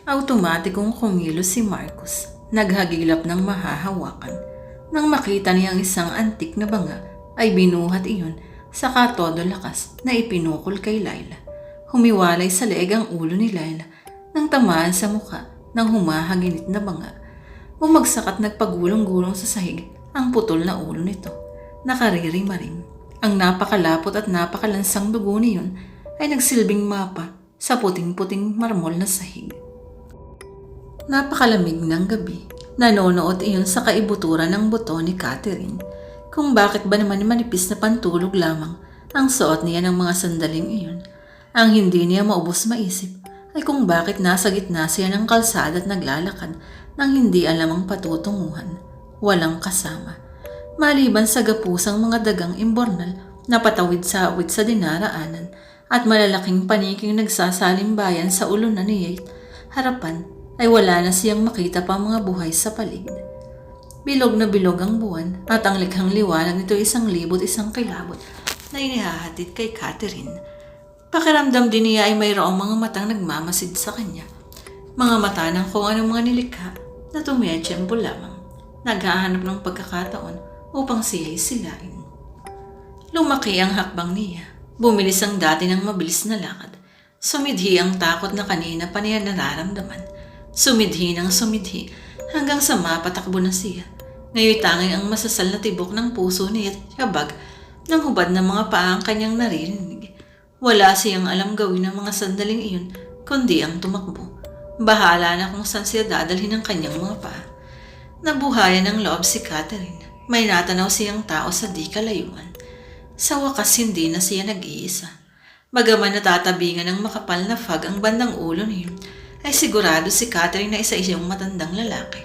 Automatikong kumilos si Marcos. Naghagilap ng mahahawakan. Nang makita niya ang isang antik na banga, ay binuhat iyon sa todo lakas na ipinukol kay Laila. Humiwalay sa leeg ang ulo ni Laila nang tamaan sa muka ng humahaginit na banga. Bumagsak at nagpagulong-gulong sa sahig ang putol na ulo nito. Nakaririmaring. Ang napakalapot at napakalansang dugo niyon ay nagsilbing mapa sa puting-puting marmol na sahig. Napakalamig ng gabi. Nanonood iyon sa kaibuturan ng buto ni Catherine. Kung bakit ba naman manipis na pantulog lamang ang suot niya ng mga sandaling iyon. Ang hindi niya maubos maisip ay kung bakit nasa gitna siya ng kalsada at naglalakad nang hindi alam ang patutunguhan. Walang kasama. Maliban sa gapusang mga dagang imbornal na patawid sa awit sa dinaraanan at malalaking paniking nagsasalimbayan sa ulo na ni Yate, harapan ay wala na siyang makita pa mga buhay sa paligid. Bilog na bilog ang buwan at ang likhang liwanag nito 1,001 kilabot na inihahatid kay Catherine. Pakiramdam din niya ay mayroong mga matang nagmamasid sa kanya. Mga mata ng kung anong mga nilikha na tumiyatsyempo lamang. Naghahanap ng pagkakataon upang siya'y silain. Lumaki ang hakbang niya. Bumilis ang dati ng mabilis na lakad. Sumidhi ang takot na kanina pa niya nararamdaman. Sumidhi ng sumidhi hanggang sa mapatakbo na siya. Ngayon tanging ang masasal na tibok ng puso niya at kabag ng hubad ng mga paa ang kanyang naririnig. Wala siyang alam gawin ng mga sandaling iyon kundi ang tumakbo. Bahala na kung saan siya dadalhin ang kanyang mga paa. Nabuhayan ng loob si Catherine. May natanaw siyang tao sa di kalayuan. Sa wakas hindi na siya nag-iisa. Bagaman natatabingan ng makapal na fog ang bandang ulo niya, ay sigurado si Catherine na isa isang matandang lalaki.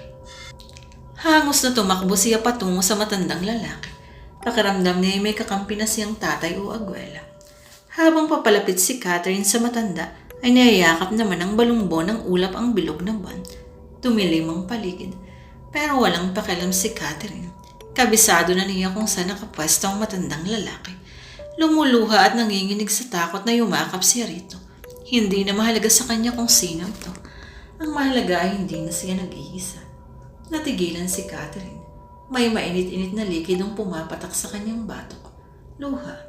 Hangos na tumakbo siya patungo sa matandang lalaki. Pakiramdam niya may kakampi na siyang tatay o agwela. Habang papalapit si Catherine sa matanda, ay niyayakap naman ng balumbo ng ulap ang bilog na buwan. Tumilim ang paligid, pero walang pakialam si Catherine. Kabisado na niya kung saan nakapwesto ang matandang lalaki. Lumuluha at nanginginig sa takot na yumakap siya rito. Hindi na mahalaga sa kanya kung sino ito. Ang mahalaga ay hindi na siya nag-iisa. Natigilan si Catherine. May mainit-init na likidong pumapatak sa kanyang batok. Luha.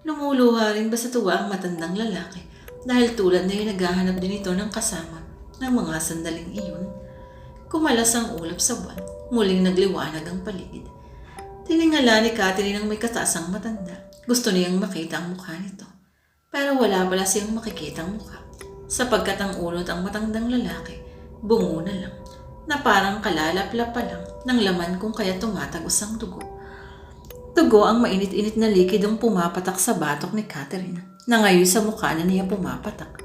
Lumuluha rin ba sa tuwa ang matandang lalaki dahil tulad na yung naghahanap din ito ng kasama ng mga sandaling iyon. Kumalas ang ulap sa buwan. Muling nagliwanag ang paligid. Tiningala ni Catherine ang may kataasang matanda. Gusto niyang makita ang mukha nito. Pero wala pala siyang makikitang mukha sapagkat ang ulot ang matandang lalaki, bungo na lang, na parang kalalaplap pa lang ng laman kung kaya tumatagos ang dugo. Dugo ang mainit-init na likidong pumapatak sa batok ni Catherine na ngayon sa mukha na niya pumapatak.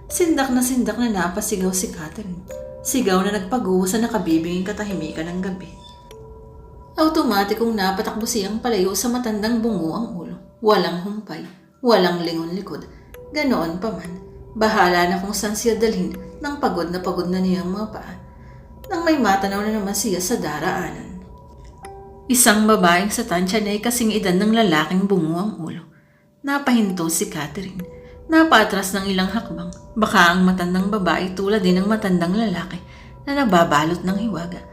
Sindak na napasigaw si Catherine. Sigaw na nagpaguho sa nakabibinging katahimikan ng gabi. Automatikong napatakbo siyang palayo sa matandang bungo ang ulo. Walang humpay. Walang lingon likod. Ganoon pa man, bahala na kung saan siya dalhin ng pagod na niyang mga paa. Nang may matanaw na naman siya sa daraanan. Isang babaeng sa tansya na ay kasing edad ng lalaking bungo ang ulo. Napahinto si Catherine. Napaatras ng ilang hakbang. Baka ang matandang babae tulad din ng matandang lalaki na nababalot ng hiwaga.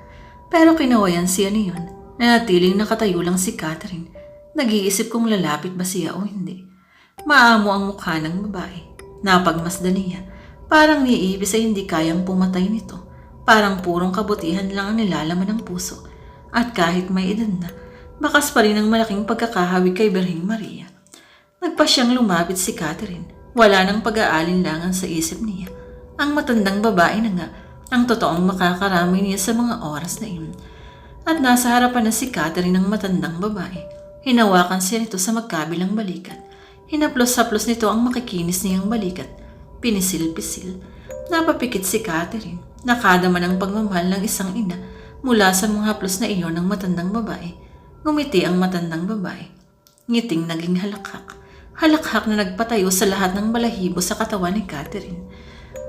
Pero kinawayan siya niyon. Nanatiling nakatayo lang si Catherine. Nag-iisip kung lalapit ba siya o hindi. Maamo ang mukha ng babae. Napagmasdan niya. Parang niibis ay hindi kayang pumatay nito. Parang purong kabutihan lang ang nilalaman ng puso. At kahit may edad na, bakas pa rin ang malaking pagkakahawig kay Birheng Maria. Nagpa siyang lumapit si Catherine. Wala nang pag-aalinlangan sa isip niya. Ang matandang babae na nga ang totoong makakarami niya sa mga oras na iyon. At nasa harapan na si Catherine ng matandang babae. Hinawakan siya nito sa magkabilang balikat. Hinaplos-haplos nito ang makikinis niyang balikat. Pinisil-pisil. Napapikit si Catherine. Nakadama ng pagmamahal ng isang ina mula sa mga haplos na iyon ng matandang babae. Ngumiti ang matandang babae. Ngiting naging halakhak. Halakhak na nagpatayo sa lahat ng balahibo sa katawan ni Catherine.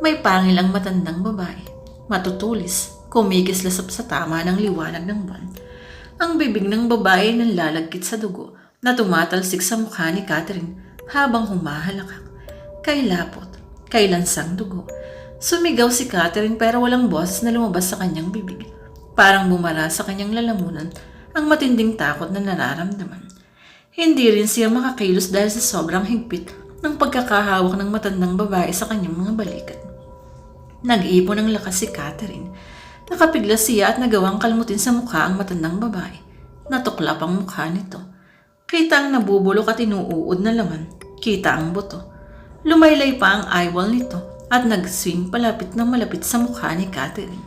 May pangil ang matandang babae. Matutulis. Kumigislasap sa tama ng liwanag ng buwan. Ang bibig ng babae nanlalagkit sa dugo na tumatalsik sa mukha ni Catherine habang humahalakak. Kay lapot, kay lansang dugo. Sumigaw si Catherine pero walang boses na lumabas sa kanyang bibig. Parang bumara sa kanyang lalamunan ang matinding takot na nararamdaman. Hindi rin siya makakilos dahil sa sobrang higpit ng pagkakahawak ng matandang babae sa kanyang mga balikat. Nag-iipon ng lakas si Catherine. Nakapigla siya at nagawang kalmutin sa mukha ang matandang babae. Natuklap ang mukha nito. Kita ang nabubulok at inuuod na laman. Kita ang buto. Lumaylay pa ang eyeball nito at nag-swing palapit na malapit sa mukha ni Catherine.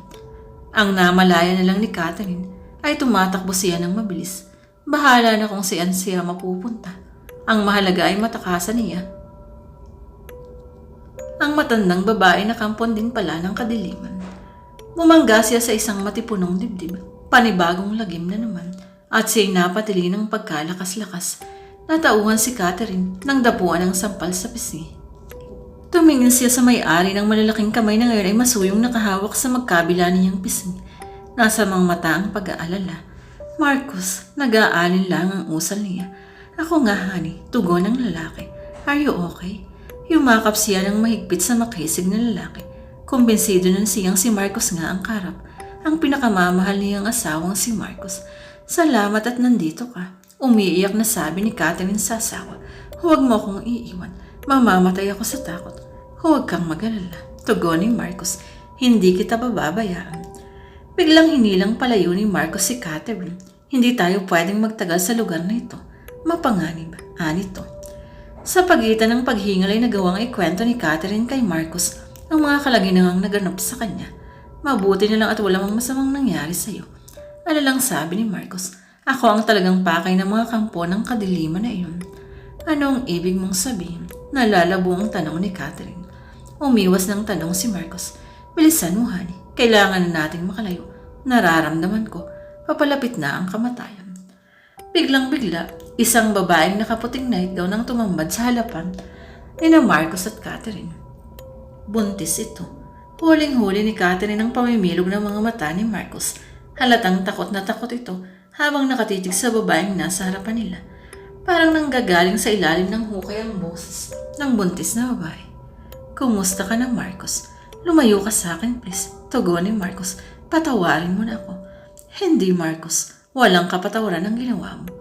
Ang namalaya na lang ni Catherine ay tumatakbo siya ng mabilis. Bahala na kung saan siya mapupunta. Ang mahalaga ay matakasan niya. Ang matandang babae nakampon din pala ng kadiliman. Bumangga siya sa isang matipunong dibdib, panibagong lagim na naman, at siya'y napatili ng pagkalakas-lakas. Natauhan si Catherine nang dapuan ng sampal sa pisngi. Tumingin siya sa may-ari ng malalaking kamay na ngayon ay masuyong nakahawak sa magkabila niyang pisngi. Nasa mga mata ang pag-aalala. Marcus, nag-aalin lang ang usal niya. Ako nga, honey, tugon ng lalaki. Are you okay? Yumakap siya ng mahigpit sa makisig na lalaki. Kumbinsido na siyang si Marcus nga ang karap, ang pinakamamahal niyang asawang si Marcus. Salamat at nandito ka. Umiiyak na sabi ni Catherine sa asawa. Huwag mo akong iiwan. Mamamatay ako sa takot. Huwag kang mag-alala. Tugon ni Marcus. Hindi kita bababayaan. Biglang hinilang palayo ni Marcus si Catherine. Hindi tayo pwedeng magtagal sa lugar na ito. Mapanganib, anito. Sa pagitan ng paghingal ay nagawang ikwento ni Catherine kay Marcus ang mga kalaginangang naganap sa kanya. Mabuti na lang at walang masamang nangyari sa iyo. Alalang sabi ni Marcus, ako ang talagang pakay ng mga kampo ng kadiliman na iyon. Ano ang ibig mong sabihin? Nalalabo ang tanong ni Catherine. Umiwas ng tanong si Marcus. Bilisan mo, honey. Kailangan na nating makalayo. Nararamdaman ko, papalapit na ang kamatayan. Biglang-bigla, isang babaeng nakaputing nightgown ang tumambad sa halapan ni Marcus at Catherine. Buntis ito. Huling-huli ni Catherine ang pamimilog ng mga mata ni Marcus. Halatang takot na takot ito habang nakatitig sa babaeng nasa harapan nila. Parang nanggagaling sa ilalim ng hukay ang boses ng buntis na babae. Kumusta ka na, Marcus? Lumayo ka sa akin, please. Tugon ni Marcus. Patawarin mo na ako. Hindi, Marcus. Walang kapatawaran ang ginawa mo.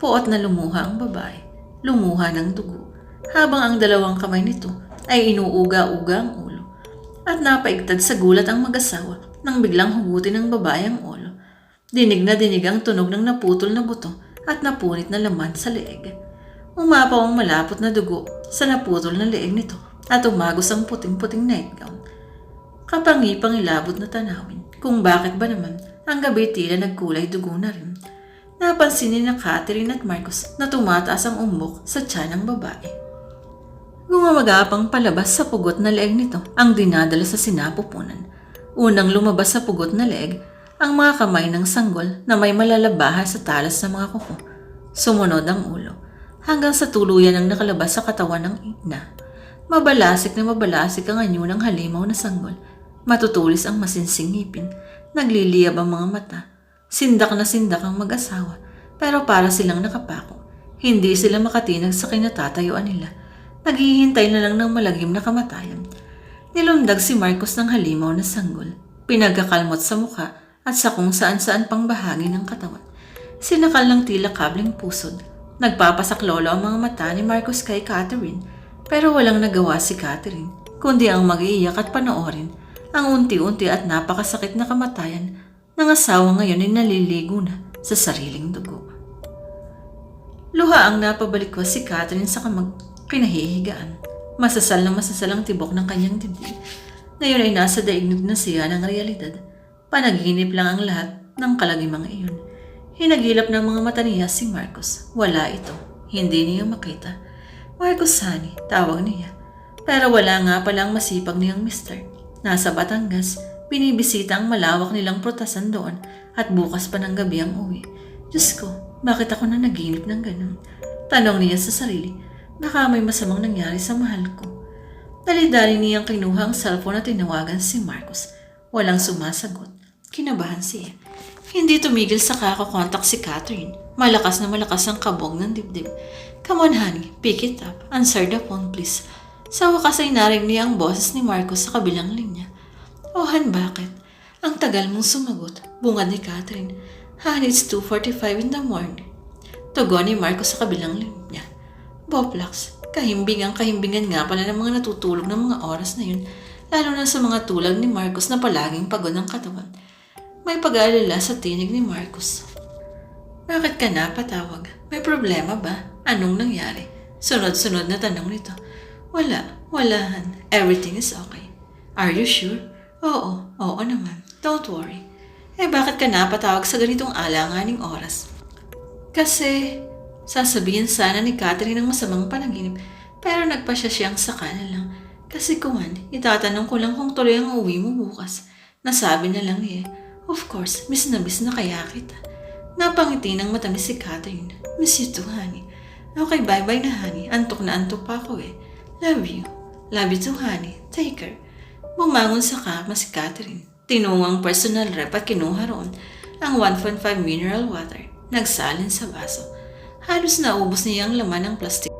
Puot na lumuha ang babae. Lumuha ng dugo. Habang ang dalawang kamay nito ay inuuga-uga ang ulo. At napaigtad sa gulat ang mag-asawa nang biglang hugutin ng babae ang ulo. Dinig na dinig ang tunog ng naputol na buto at napunit na laman sa leeg. Umapaw ang malapot na dugo sa naputol na leeg nito at umagos ang puting-puting nightgown. Kapangipang ilabot na tanawin kung bakit ba naman ang gabi tila nagkulay dugo na rin. Napansin ni na Catherine at Marcus na tumataas ang umbok sa tiyan ng babae. Gumamagapang palabas sa pugot na leeg nito ang dinadala sa sinapupunan. Unang lumabas sa pugot na leeg ang mga kamay ng sanggol na may malalabahan sa talas ng mga kuko. Sumunod ang ulo hanggang sa tuluyan ang nakalabas sa katawan ng ina. Mabalasik na mabalasik ang anyo ng halimaw na sanggol. Matutulis ang masinsing ngipin. Nagliliyab ang mga mata. Sindak na sindak ang mag-asawa. Pero para silang nakapako. Hindi sila makatinag sa kinatatayuan nila. Naghihintay na lang ng malagim na kamatayan. Nilundag si Marcus ng halimaw na sanggol. Pinagkakalmot sa mukha at sa kung saan-saan pang bahagi ng katawan. Sinakal ng tila kabling pusod. Nagpapasaklolo ang mga mata ni Marcus kay Catherine. Pero walang nagawa si Catherine, kundi ang mag-iiyak at panoorin ang unti-unti at napakasakit na kamatayan ng asawa ngayon ay naliligo na sa sariling dugo. Luha ang napabalikwas si Catherine sa kinahihigaan. Masasal na masasal ang tibok ng kanyang dibdib. Ngayon ay nasa daigdig na siya ng realidad. Panaginip lang ang lahat ng kalagimang iyon. Hinagilap ng mga mata niya si Marcus. Wala ito. Hindi niya makita. Marcus, honey, tawag niya. Pero wala nga palang masipag niyang mister. Nasa Batangas, binibisita ang malawak nilang prutasan doon at bukas pa ng gabi ang uwi. Diyos ko, bakit ako na naginip ng ganun? Tanong niya sa sarili, baka may masamang nangyari sa mahal ko. Dali-dali niyang kinuha ang cellphone at tinawagan si Marcus. Walang sumasagot. Kinabahan siya. Hindi tumigil sa kakakontak si Catherine. Malakas na malakas ang kabog ng dibdib. Come on, honey. Pick it up. Answer the phone, please. Sa wakas ay narinig niya ang boses ni Marcos sa kabilang linya. "Oh, Han, bakit? Ang tagal mong sumagot," bungad ni Catherine. "Han, it's 2:45 in the morning." Tugon ni Marcos sa kabilang linya. "Boplax, kahimbingan nga pala ng mga natutulog ng mga oras na yun, lalo na sa mga tulad ni Marcos na palaging pagod ang katawan." May pag-aalala sa tinig ni Marcos. "Bakit ka napatawag? May problema ba? Anong nangyari?" Sunod-sunod na tanong nito. Wala Han. Everything is okay." "Are you sure?" Oo naman. Don't worry." Bakit ka napatawag sa ganitong alanganing oras?" "Kasi," sasabihin sana ni Catherine ng masamang panaginip, pero nagpasya siyang saka na lang. "Kasi kuwan, itatanong ko lang kung tuloy ang uwi mo bukas." Nasabi na lang niya. "Of course, miss na kaya kita." Napangiti ng matamis si Catherine. "Miss you too, honey." "Okay, bye-bye na, honey. Antok na antok pa ako eh." "Love you." "Love you too, honey. Take care." Bumangon sa kama si Catherine. Tinungang personal rep at kinuha roon ang 1.5 mineral water. Nagsalin sa baso. Halos naubos niya ang laman ng plastic.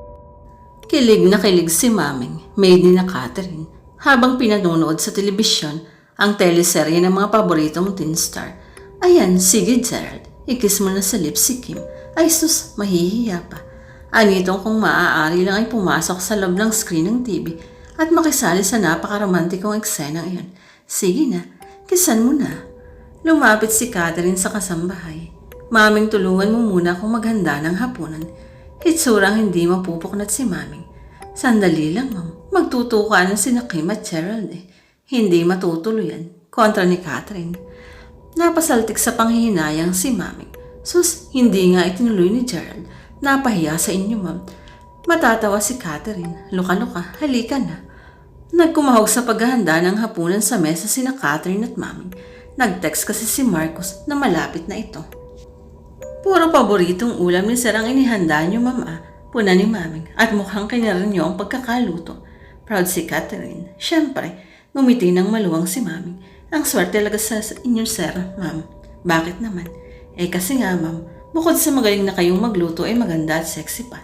Kilig na kilig si Maming, maid ni na Catherine, habang pinanonood sa telebisyon ang teleserye ng mga paboritong teen star. "Ayan, sige Gerald, ikis mo na sa lips si Kim." Ay sus, mahihiya pa. Anitong kung maaari lang ay pumasok sa loob ng screen ng TV at makisali sa napakaromantikong eksena iyon. "Sige na, kisan mo na." Lumapit si Catherine sa kasambahay. "Maming, tulungan mo muna akong maghanda ng hapunan." Hitsurang hindi mapupuknat si Maming. "Sandali lang, ma'am. Magtutuka ng sina Kim at Gerald eh. Hindi matutuluyan." Kontra ni Catherine. Napasaltik sa panghihinayang si Maming. "Sus, hindi nga itinuloy ni Gerald. Napahiya sa inyo, ma'am." Matatawa si Catherine. "Luka-luka, halika na." Nagkumahog sa paghahanda ng hapunan sa mesa sina Catherine at Maming. Nag-text kasi si Marcos na malapit na ito. "Puro paboritong ulam ni Sir ang inihanda niyo, ma'am ah," puna ni Maming. "At mukhang kinarin niyo ang pagkakaluto." Proud si Catherine. Siyempre, ngumiti ng maluwang si Maming. "Ang swerte talaga sa inyo, Sir, ma'am." "Bakit naman?" Kasi nga, ma'am, bukod sa magaling na kayong magluto ay maganda at sexy pa.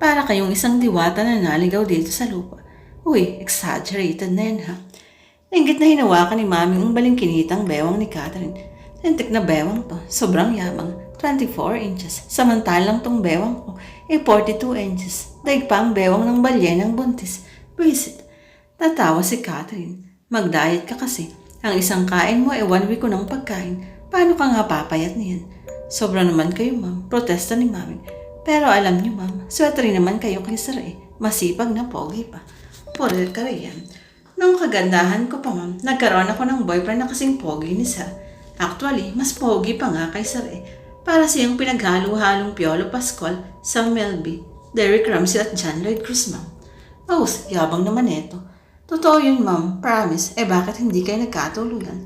Para kayong isang diwata na naligaw dito sa lupa." "Uy, exaggerated na yan ha." Inggit na hinawakan ni Maming ang balingkinitang bewang ni Catherine. "Tintik na bewang to. Sobrang yabang. 24 inches. Samantalang tong bewang ko 42 inches. Daig pa ang bewang ng balyenang buntis. Visit." Tatawa si Catherine. "Mag-diet ka kasi. Ang isang kain mo ay 1 week ko ng pagkain. Paano ka nga papayat niyan?" "Sobra naman kayo, ma'am." Protesta ni Maming. "Pero alam niyo, ma'am, swerte rin naman kayo kay Sir eh. Masipag na pogi pa." "Purel ka riyan." "Nung kagandahan ko pa, ma'am, nagkaroon ako ng boyfriend na kasing pogi ni Sir. Actually, mas pogi pa nga kay Sir eh. Para siyang pinaghalo-halong Piolo Pascual sa Melby, Derek Ramsey at John Lloyd Cruz, ma'am." "Oh, yabang naman eto." "Totoo yun, ma'am. Promise. Bakit hindi kayo nagkatuluyan?"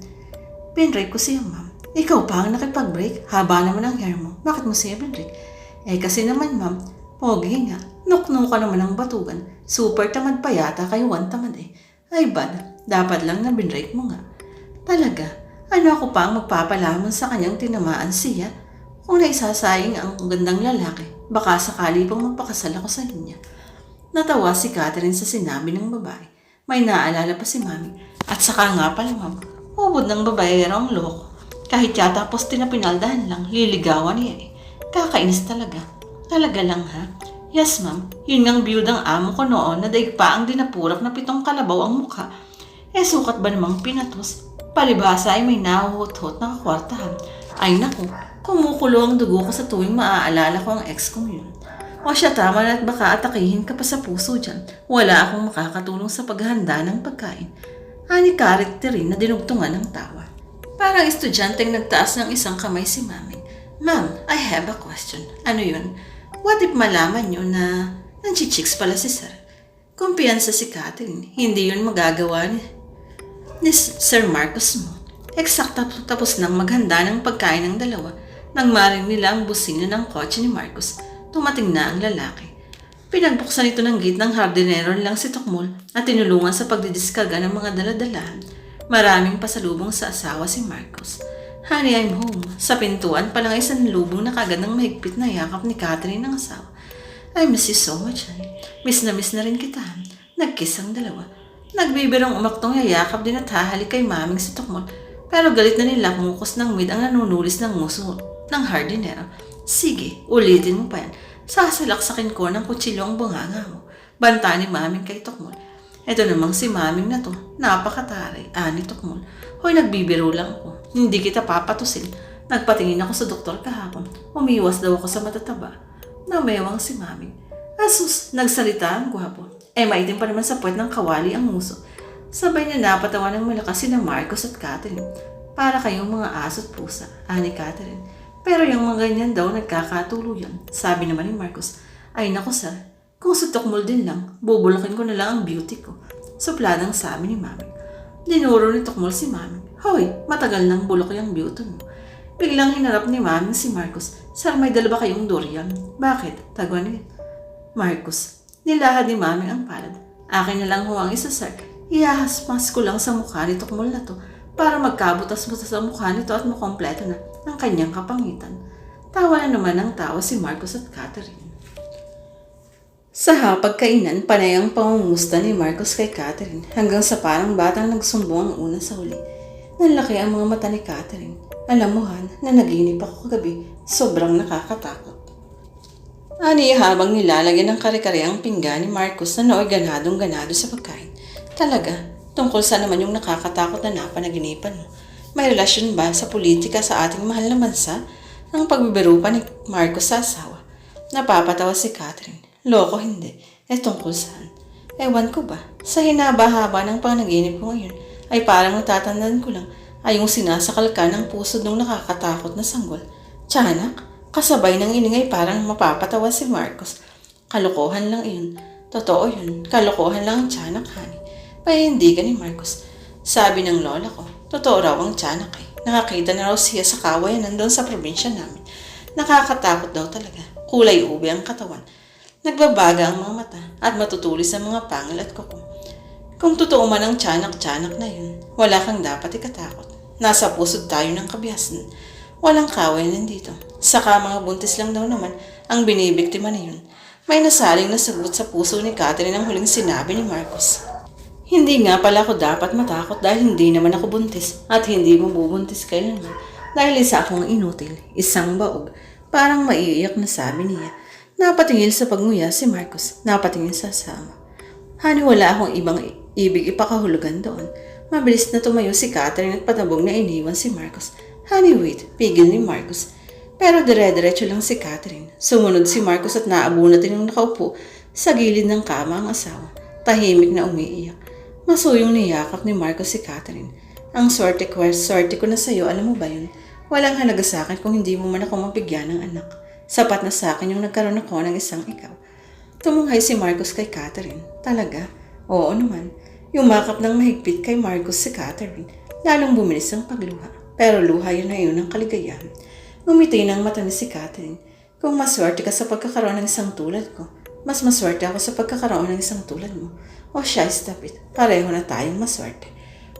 "Pinrake ko siya, ma'am." "Ikaw pa ang nakipag-break? Haba naman ang hair mo. Bakit mo siya pinrake?" Kasi naman, ma'am, pogi nga. Nukno ka naman ang batugan. Super tamad pa yata kayo, one tamad eh. Ay bad, dapat lang na binrake mo nga." "Talaga? Ano ako pa ang magpapalamon sa kanyang tinamaan siya? Kung naisasayang ang gandang lalaki, baka sakali pang magpakasal ako sa kanya." Natawa si Catherine sa sinabi ng babae. May naalala pa si Mami. "At saka nga pala, ma'am, ubod ng babaero ang loko. Kahit yata poste na pinaldahan lang, liligawan niya eh. Kakainis talaga." "Talaga lang ha?" "Yes, ma'am. Yun ngang biyudang amo ko noon na daig pa ang dinapurak na 7 kalabaw ang mukha. Sukat ba namang pinatos? Palibhasa ay may nahuhot-hot na kakwartahan. Ay naku, kumukulo ang dugo ko sa tuwing maaalala ko ang ex kong yun." "O siya, tama na at baka atakihin ka pa sa puso dyan. Wala akong makakatulong sa paghahanda ng pagkain." Ani character rin na dinugtungan ng tawa. Parang estudyanteng nagtaas ng isang kamay si Maming. "Ma'am, I have a question." "Ano yun?" "What if malaman nyo na nanchichicks pala si Sir?" Kumpiyansa si Catherine. Hindi yun magagawa ni Sir Marcos mo. Eksakta tapos nang maghanda ng pagkain ng dalawa nang marinig nila ang busina ng kotse ni Marcos. Tumating na ang lalaki. Pinagbuksan ito ng gate ng hardinero nilang si Tokmol at tinulungan sa pagdidiskarga ng mga daladalahan. Maraming pasalubong sa asawa si Marcos. "Honey, I'm home." Sa pintuan pa lang ay sanlubong na kagad ng mahigpit na yakap ni Catherine ng asawa. "I miss you so much, honey. Miss na rin kita." Nagkiss ang dalawa. Nagbibirong umaktong yayakap din at hahalik kay maming si Tukmol. Pero galit na nila kumukos ng mid ang nanunulis ng muso ng hardinero. Sige, ulitin mo pa yan. Sasalaksakin ko ng kutsilyo ang bunganga mo. Banta ni maming kay Tukmol. Ito namang si maming na to, napakataray, ani Tukmol. Hoy, nagbibiro lang ako. Hindi kita papatusin. Nagpatingin ako sa doktor kahapon. Umiwas daw ako sa matataba. Namewang si maming. Asus, nagsalita ang gwapo. Maitim pa naman sa puwet ng kawali ang muso. Sabay niya napatawa ng malakas sina Marcos at Catherine. Para kayong mga aso't pusa, ani Catherine. Pero yung mga ganyan daw nagkakatuluyan. Sabi naman ni Marcos, ay naku sir, kung sa Tukmol din lang, bubulakin ko na lang ang beauty ko. Supladang sabi ni Mami. Dinuro ni Tukmol si Mami. Hoy, matagal nang bulok yung beauty mo. Biglang hinarap ni Mami si Marcos. Sir, may dala ba kayong durian? Bakit? Tagwa ni Marcos. Nilahad ni Mami ang palad. Akin na lang ho ang isa sir. Ihahasmas ko lang sa mukha ni Tukmol na to para magkabutas-butas sa mukha nito at makompleto na ang kanyang kapangitan. Tawa na naman ng tawa si Marcos at Catherine. Sa hapagkainan, panay ang pangumusta ni Marcos kay Catherine hanggang sa parang batang nagsumbong ang una sa huli. Nanlaki ang mga mata ni Catherine. Alam mo Han, na naginip ako kagabi, sobrang nakakatakot. Ani habang nilalagyan ng kare-kare ang pinggan ni Marcos na nooy ganadong-ganado sa pagkain. Talaga, tungkol sa naman yung nakakatakot na napanaginipan mo. May relasyon ba sa politika sa ating mahal na bansa? Ang pagbibiro pa ni Marcos sa asawa. Napapatawa si Catherine. Loko hindi. Tungkol saan? Ewan ko ba? Sa hinaba-haba ng panaginip ko ngayon, ay parang natatandaan ko lang ay yung sinasakal ka ng puso nung nakakatakot na sanggol. Tiyanak? Kasabay ng iningay parang mapapatawa si Marcos. Kalokohan lang iyon. Totoo yun. Kalokohan lang ang tiyanak, honey. Pahindigan ni Marcos. Sabi ng lola ko, totoo raw ang tiyanak eh. Nakakita na raw siya sa kawayan nandun sa probinsya namin. Nakakatakot daw talaga. Kulay ube ang katawan. Nagbabaga ang mga mata at matutulis ang mga pangil at kuko. Kung totoo man ang tiyanak-tiyanak na yun, wala kang dapat ikatakot. Nasa pusod tayo ng kabiyasan. Walang kawayan nandito. Saka mga buntis lang daw naman ang binibiktima na yun. May nasaling na sagot sa puso ni Catherine ang huling sinabi ni Marcos. Hindi nga pala ako dapat matakot dahil hindi naman ako buntis at hindi mo bubuntis kailanman. Dahil isa akong inutil, isang baog, parang maiiyak na sabi niya. Napatingil sa pagnguya si Marcos, napatingil sa sama. Hani wala akong ibang ibig ipakahulugan doon. Mabilis na tumayo si Catherine at patabog na iniwan si Marcos. Honey, wait, pigil ni Marcos. Pero dire-diretso lang si Catherine. Sumunod si Marcos at naabunatin yung nakaupo sa gilid ng kama ang asawa. Tahimik na umiiyak. Masuyong niyakap ni Marcos si Catherine. Ang swerte ko na sa'yo, alam mo ba yun? Walang halaga sa akin kung hindi mo man ako mabigyan ng anak. Sapat na sa akin yung nagkaroon ako ng isang ikaw. Tumunghay si Marcos kay Catherine. Talaga? Oo naman. Yumakap ng mahigpit kay Marcos si Catherine. Lalong bumilis ang pagluha. Pero luha yun na yun ang kaligayahan. Ngumiti ng mata ni si Catherine. Kung maswerte ka sa pagkakaroon ng isang tulad ko, mas maswerte ako sa pagkakaroon ng isang tulad mo. O siya, stop it. Pareho na tayong maswerte.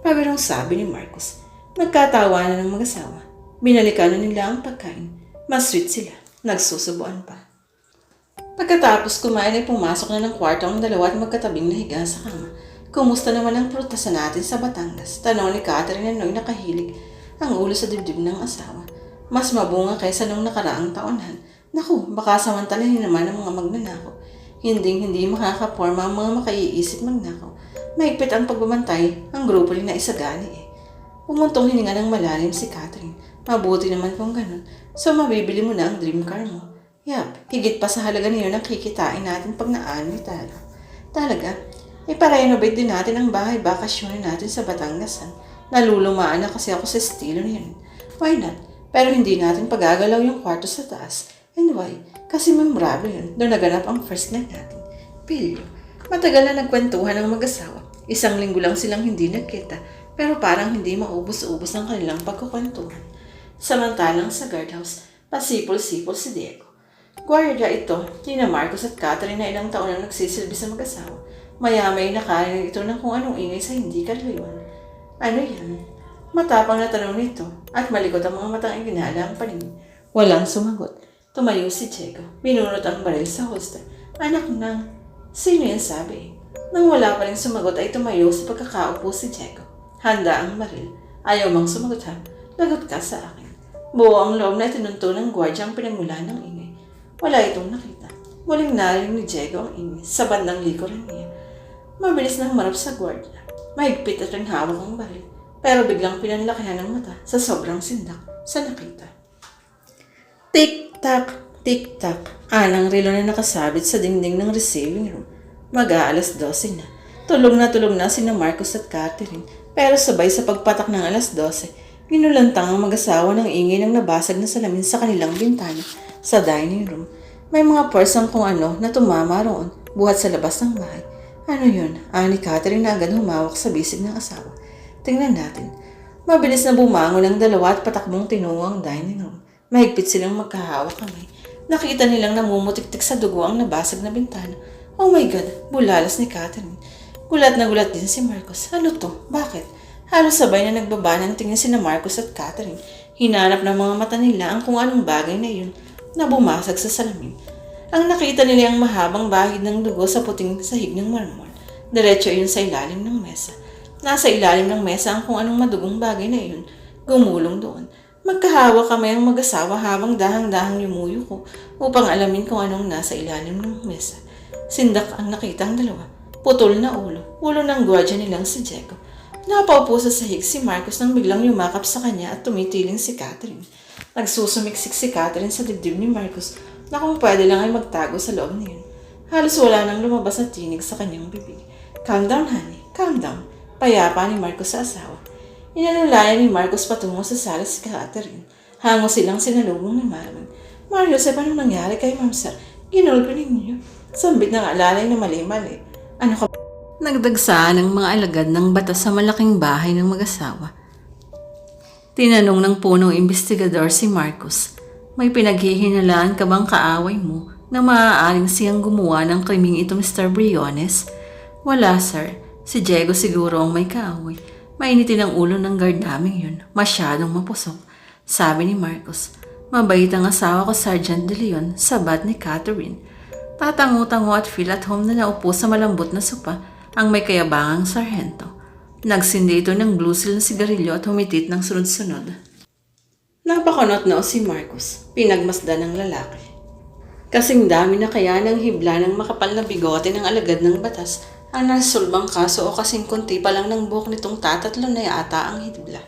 Pabirong sabi ni Marcos. Nagkatawanan ng mag-asawa. Binalikan na nila ang pagkain. Mas sweet sila. Nagsusubuan pa. Pagkatapos kumain ay pumasok na ng kwarto ang dalawa at magkatabing nahiga sa kama. Kumusta naman ang prutasan natin sa Batangas? Tanong ni Catherine na no'y nakahilig ang ulo sa dibdib ng asawa. Mas mabunga kaysa nung nakaraang taonan. Naku, baka samantalahin naman ang mga magnanakaw. Hindi makakaporma ang mga makaiisip magnakaw. Mahigpit ang pagbabantay, ang grupo rin na isagani eh. Pumuntong hininga ng malalim si Catherine. Mabuti naman kung ganun. So mabibili mo na ang dream car mo. Yap, higit pa sa halaga niyo ang kikitain natin pag naanoy tayo. Talaga, iparenovate din natin ang bahay bakasyonin natin sa Batangas. Nalulumaan na kasi ako sa estilo niyan. Why not? Pero hindi natin pagagalaw yung kwarto sa taas. And why? Kasi memorable yun. Doon naganap ang first night natin. Pilyo. Matagal na nagkwentuhan ng mag-asawa. 1 linggo lang silang hindi nagkita. Pero parang hindi maubos-ubos ang kanilang pagkukwentuhan. Samantalang sa guardhouse, pasipol-sipol si Diego. Guardia ito, nina Marcos at Catherine na ilang taon na nagsisilbi sa mag-asawa. Maya-may nakarinig ito ng kung anong ingay sa hindi kalayuan. Ano yan? Matapang na tanong nito at malikot ang mga matang iginala ang paningin. Walang sumagot. Tumayo si Diego. Binunot ang baril sa holster. Anak nang, sino yan sabi? Nang wala pa rin sumagot ay tumayo sa pagkakaupo si Diego. Handa ang baril. Ayaw mang sumagot ha. Lagot ka sa akin. Buo ang loob na itinunto ng gwardya ang pinagmula ng ingay. Wala itong nakita. Muling narinig ni Diego ang ingay sa bandang likuran niya. Mabilis nang marap sa gwardya. Mahigpit at rin hawak ang baril. Pero biglang pinanlakihan ng mata sa sobrang sindak sa nakita. Tik-tak, tik-tak. Anang relo na nakasabit sa dingding ng receiving room. Mag-aalas 12 na. Tulog na sina Marcos at Catherine. Pero sabay sa pagpatak ng alas 12, ginulantang ang mag-asawa ng ingay ng nabasag na salamin sa kanilang bintana sa dining room. May mga persang kung ano na tumama roon buhat sa labas ng bahay. Ano yun? Ani Catherine na agad humawak sa bisig ng asawa. Tingnan natin. Mabilis na bumangon ang dalawa at patakbong tinungo ang dining room. Mahigpit silang magkahawak kamay. Nakita nilang namumutik-tik sa dugo ang nabasag na bintana. Oh my God! Bulalas ni Catherine. Gulat na gulat din si Marcos. Ano to? Bakit? Halos sabay na nagbaba ng tingin sina Marcos at Catherine. Hinanap ng mga mata nila ang kung anong bagay na yun na bumasag sa salamin. Ang nakita nila ang mahabang bahid ng dugo sa puting sahig ng marmol. Diretso yun sa ilalim ng mesa. Nasa ilalim ng mesa ang kung anong madugong bagay na yun. Gumulong doon. Magkahawa kamay ang mag-asawa habang dahang-dahang yumuyuko upang alamin kung anong nasa ilalim ng mesa. Sindak ang nakita ang dalawa. Putol na ulo ng gwardiya nilang si Diego. Napaupo sa sahig si Marcos nang biglang yumakap sa kanya at tumitiling si Catherine. Nagsusumiksik si Catherine sa dibdib ni Marcos na kung pwede lang ay magtago sa loob niyon. Halos wala nang lumabas na tinig sa kanyang bibig. Calm down, honey. Calm down. Payapa ni Marcos sa asawa. Inalulayan ni Marcos patungo sa sala si Catherine. Hango silang sinalubong ni Maraming. Mario, sa paano nangyari kay Ma'am Sir? Ginulpo ninyo. Sambit ng alalay na mali-mali. Ano ka? Nagdagsaan ang mga alagad ng batas sa malaking bahay ng mag-asawa. Tinanong ng punong investigador si Marcos, may pinaghihinalaan ka bang kaaway mo na maaaring siyang gumawa ng krimeng ito, Mr. Briones? Wala, sir. Si Diego siguro ang may kaaway. Mainitin ang ulo ng guard namin yun. Masyadong mapusok. Sabi ni Marcos. Mabait ang asawa ko, Sergeant De Leon, sabat ni Catherine. Tatango-tango at feel at home na naupo sa malambot na sopa ang may kayabangang sarhento. Nagsindi ito ng blue seal na sigarilyo at humitit ng sunod-sunod. Napakunot na si Marcos, pinagmasdan ng lalaki. Kasing dami na kaya ng hibla ng makapal na bigote ng alagad ng batas ang nasulbang kaso o kasing kunti pa lang ng buhok nitong tatatlo na yata ang hibla.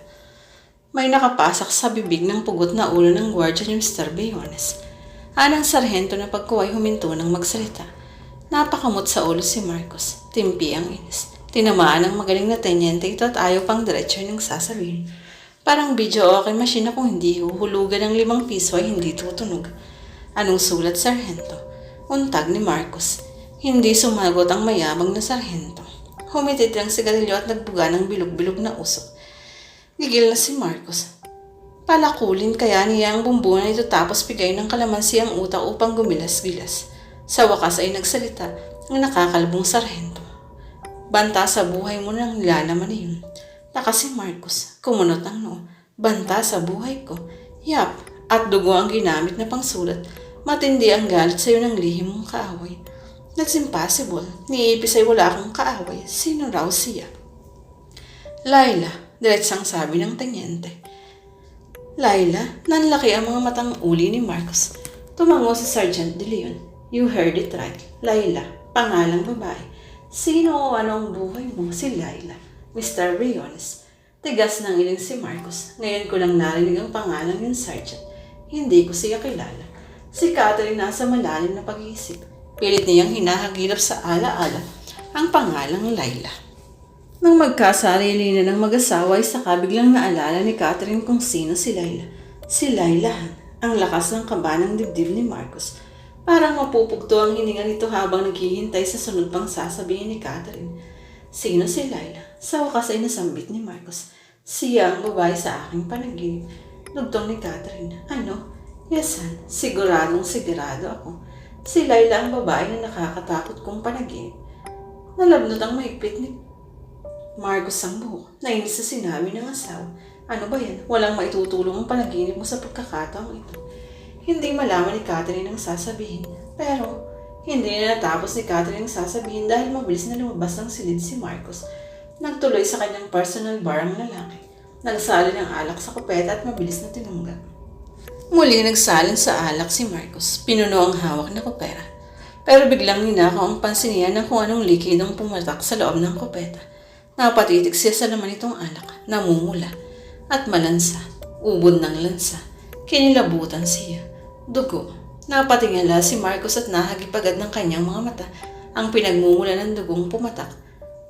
May nakapasak sa bibig ng pugot na ulo ng gwardiya ni Mr. Briones. Anang sarhento na pagkuway huminto ng magsalita. Napakamot sa ulo si Marcos. Timpi ang inis. Tinamaan ang magaling na tenyente ito at ayaw pang diretso ng sasabihin. Parang video okay machine na kung hindi huhulugan ng 5 piso ay hindi tutunog. Anong sulat, sarhento? Untag ni Marcos. Hindi sumagot ang mayabang na sarhento. Humitit ang sigarilyo at nagbuga ng bilog-bilog na usok. Gigil na si Marcos. Palakulin kaya niya ang bumbunan ito tapos bigay ng kalamansi ang utak upang gumilas-gilas. Sa wakas ay nagsalita ang nakakalbong sarhento. Banta sa buhay mo nang nilalaman na yun. Lakas si Marcos, kumunot ang noo. Banta sa buhay ko. Yap, at dugo ang ginamit na pangsulat. Matindi ang galit sa iyo ng lihim mong kaaway. That's impossible. Niipis ay wala akong kaaway. Sino raw siya? Laila, diretsang sabi ng tenyente. Laila, nanlaki ang mga matang uli ni Marcos. Tumango si Sergeant De Leon. You heard it right. Laila, pangalang babae. Sino o anong buhay mo? Si Laila. Mr. Briones. Tigas ng iling si Marcos. Ngayon ko lang narinig ang pangalan ng Sergeant. Hindi ko siya kilala. Si Catherine nasa malalim na pag-iisip. Pilit niyang hinahagilap sa ala-ala ang pangalang Laila. Nang magkasarili na ng mag-asawa ay saka biglang naalala ni Catherine kung sino si Laila. Si Laila, ang lakas ng kaba ng dibdib ni Marcos. Parang mapupugto ang hininga nito habang naghihintay sa sunod pang sasabihin ni Catherine. Sino si Laila? Sa wakas ay nasambit ni Marcos. Siya ang babae sa aking panaginip. Dugtong ni Catherine. Ano? Yes, han. Siguradong sigurado ako. Si Laila ang babae na nakakatakot kong panaginip. Nalabnot ang mahigpit ni Marcos ang buhok. Nainis sa sinabi ng asawa. Ano ba yan? Walang maitutulong ang panaginip mo sa pagkakataong ito. Hindi malaman ni Catherine ang sasabihin. Pero, Hindi na natapos ni Catherine ang sasabihin dahil mabilis na lumabas ng silid si Marcos. Nagtuloy sa kanyang personal bar ang lalaki. Nagsali ng alak sa kupeta at mabilis na tinunggap. Muli nagsalin sa alak si Marcos. Pinuno ang hawak na kupera. Pero biglang ninakaw ang pansin niya ng kung anong likidong pumatak sa loob ng kupeta. Napatitig siya sa laman itong alak, namumula, at malansa, ubod ng lansa. Kinilabutan siya. Dugo. Napatingala si Marcos at nahagip agad ng kanyang mga mata ang pinagmumula ng dugong pumatak.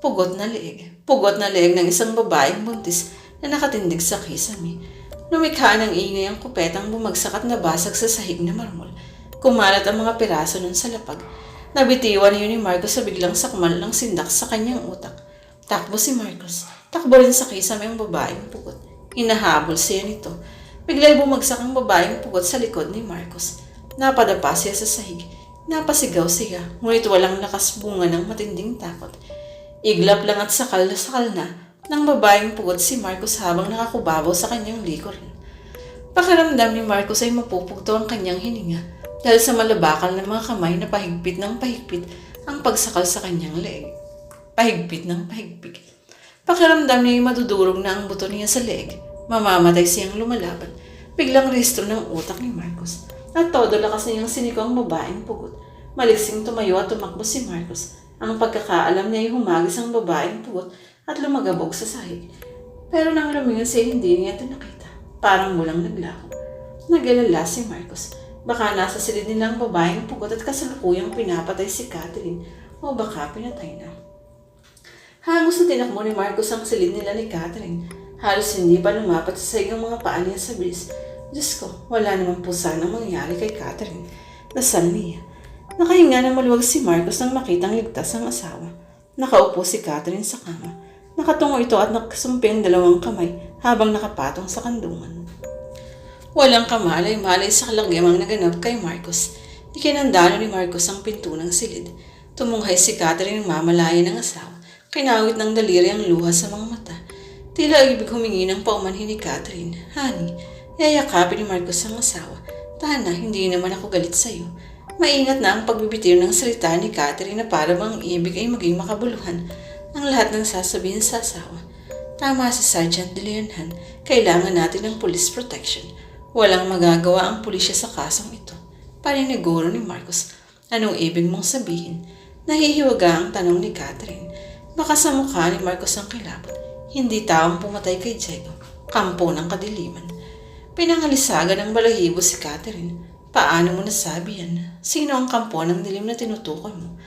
Pugot na leeg. Pugot na leeg ng isang babaeng buntis na nakatindig sa kisame. Lumikha ng ingay ang kupetang bumagsak at nabasag sa sahig na marmol. Kumalat ang mga piraso nun sa lapag. Nabitiwan yun ni Marcos sa biglang sakmal ng sindak sa kanyang utak. Takbo si Marcos. Takbo rin sa kisame ang babaeng pugot. Hinahabol siya nito. Biglang bumagsak ang babaeng pugot sa likod ni Marcos. Napadapa siya sa sahig. Napasigaw siya, ngunit walang lakas bunga ng matinding takot. Iglap lang at sakal na ng babaeng pugot si Marcos habang nakakubabaw sa kanyang likurin. Pakiramdam ni Marcos ay mapupugto ang kanyang hininga dahil sa malabakal ng mga kamay na pahigpit ng pahigpit ang pagsakal sa kanyang leeg. Pahigpit ng pahigpit. Pakiramdam niya ay madudurog na ang buto niya sa leeg. Mamamatay siyang lumalaban. Biglang rehistro ng utak ni Marcos. At todo lakas niyang siniko ang babaeng pugot. Maliksing tumayo at tumakbo si Marcos. Ang pagkakaalam niya ay humagis ang babaeng pugot at lumagabog sa sahig. Pero nang lumingon siya, hindi niya ito nakita. Parang walang naglako. Nag-alala si Marcos. Baka nasa silid nila ang babaeng pugot at kasalukuyang pinapatay si Catherine o baka pinatay na. Hangos na tinakbo ni Marcos ang silid nila ni Catherine. Halos hindi pa lumapat sa sahig ang mga paa niya sa bilis. Diyos ko, wala naman po sana mangyari kay Catherine. Dasal niya. Nakahinga na maluwag si Marcos nang makitang ligtas ang asawa. Nakaupo si Catherine sa kama. Nakatungo ito at nakasumpi ang dalawang kamay habang nakapatong sa kandungan. Walang kamalay-malay sa kalagyamang naganap kay Marcos. Ikinandalo ni Marcos ang pinto ng silid. Tumunghay si Catherine ng mamalaya ng asawa. Kinawit ng daliri ang luha sa mga mata. Tila ibig humingi ng paumanhin ni Catherine. Honey, yayakapin ni Marcos ang asawa. Tana, hindi naman ako galit sa'yo. Maingat na ang pagbibitiw ng salita ni Catherine na para bang ibig ay maging makabuluhan ang lahat ng sasabihin sa asawa. Tama si Sergeant De Leonhan, kailangan natin ng police protection. Walang magagawa ang pulisya sa kasong ito. Paniniguro ni Marcos. Anong ibig mong sabihin? Nahihiwaga ang tanong ni Catherine. Baka sa mukha ni Marcos ang kilabot. Hindi taong pumatay kay Diego. Kampo ng kadiliman. Pinangalisagan ng balahibo si Catherine. Paano mo nasabi yan? Sino ang kampo ng dilim na tinutukoy mo?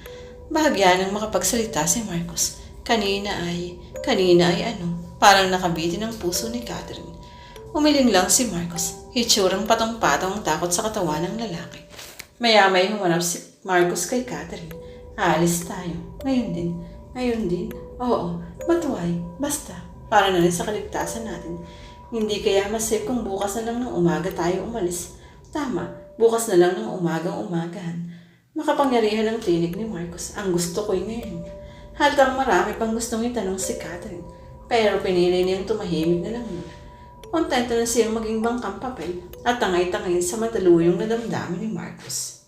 Bahagya ng makapagsalita si Marcos. Kanina ay ano? Parang nakabitin ang puso ni Catherine. Umiling lang si Marcos. Hitsurang patong-patong ang takot sa katawan ng lalaki. Maya-may humarap si Marcos kay Catherine. Aalis tayo. Ngayon din. Oo, but why? Basta. Para na rin sa kaligtasan natin. Hindi kaya mas safe kung bukas na lang ng umaga tayo umalis. Tama, bukas na lang ng umagahan. Makapangyarihan ang tinig ni Marcos. Ang gusto ko'y ngayon. Halkang marami pang gustong itanong si Catherine. Pero pinili niyang tumahimik na lang muna. Kontento na siyang maging bangkang papel at tangay-tangayin sa mataluyong na damdamin ni Marcos.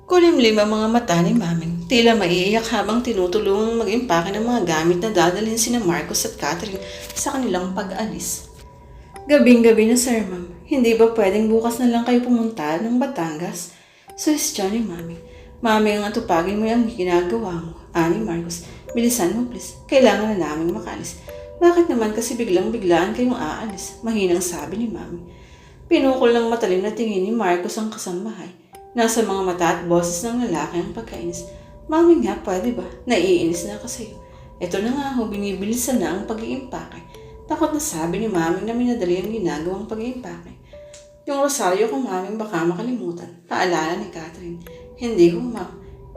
Kulimlim ang mga mata ni Maming. Tila maiiyak habang tinutulungang mag-impake ng mga gamit na dadalhin sina Marcos at Catherine sa kanilang pag-alis. Gabing-gabi na, Sir Ma'am. Hindi ba pwedeng bukas na lang kayo pumunta ng Batangas? Suhestyon ni Maming. Maming, ang atupagin mo yung ginagawa mo. Ani Marcos, bilisan mo please. Kailangan na namin makalis. Bakit naman kasi biglang-biglaan kayong aalis? Mahinang sabi ni Maming. Pinukol ng matalim na tingin ni Marcos ang kasambahay. Nasa mga mata at boses ng lalaki ang pagkainis. Mami nga, pwede ba? Naiinis na ako sa'yo. Ito na nga ho, binibilisan na ang pag-iimpake. Takot na sabi ni Maming na minadali ang ginagawang pag-iimpake. Yung rosaryo ko, Maming, baka makalimutan. Paalala ni Catherine. Hindi ho, Ma'am.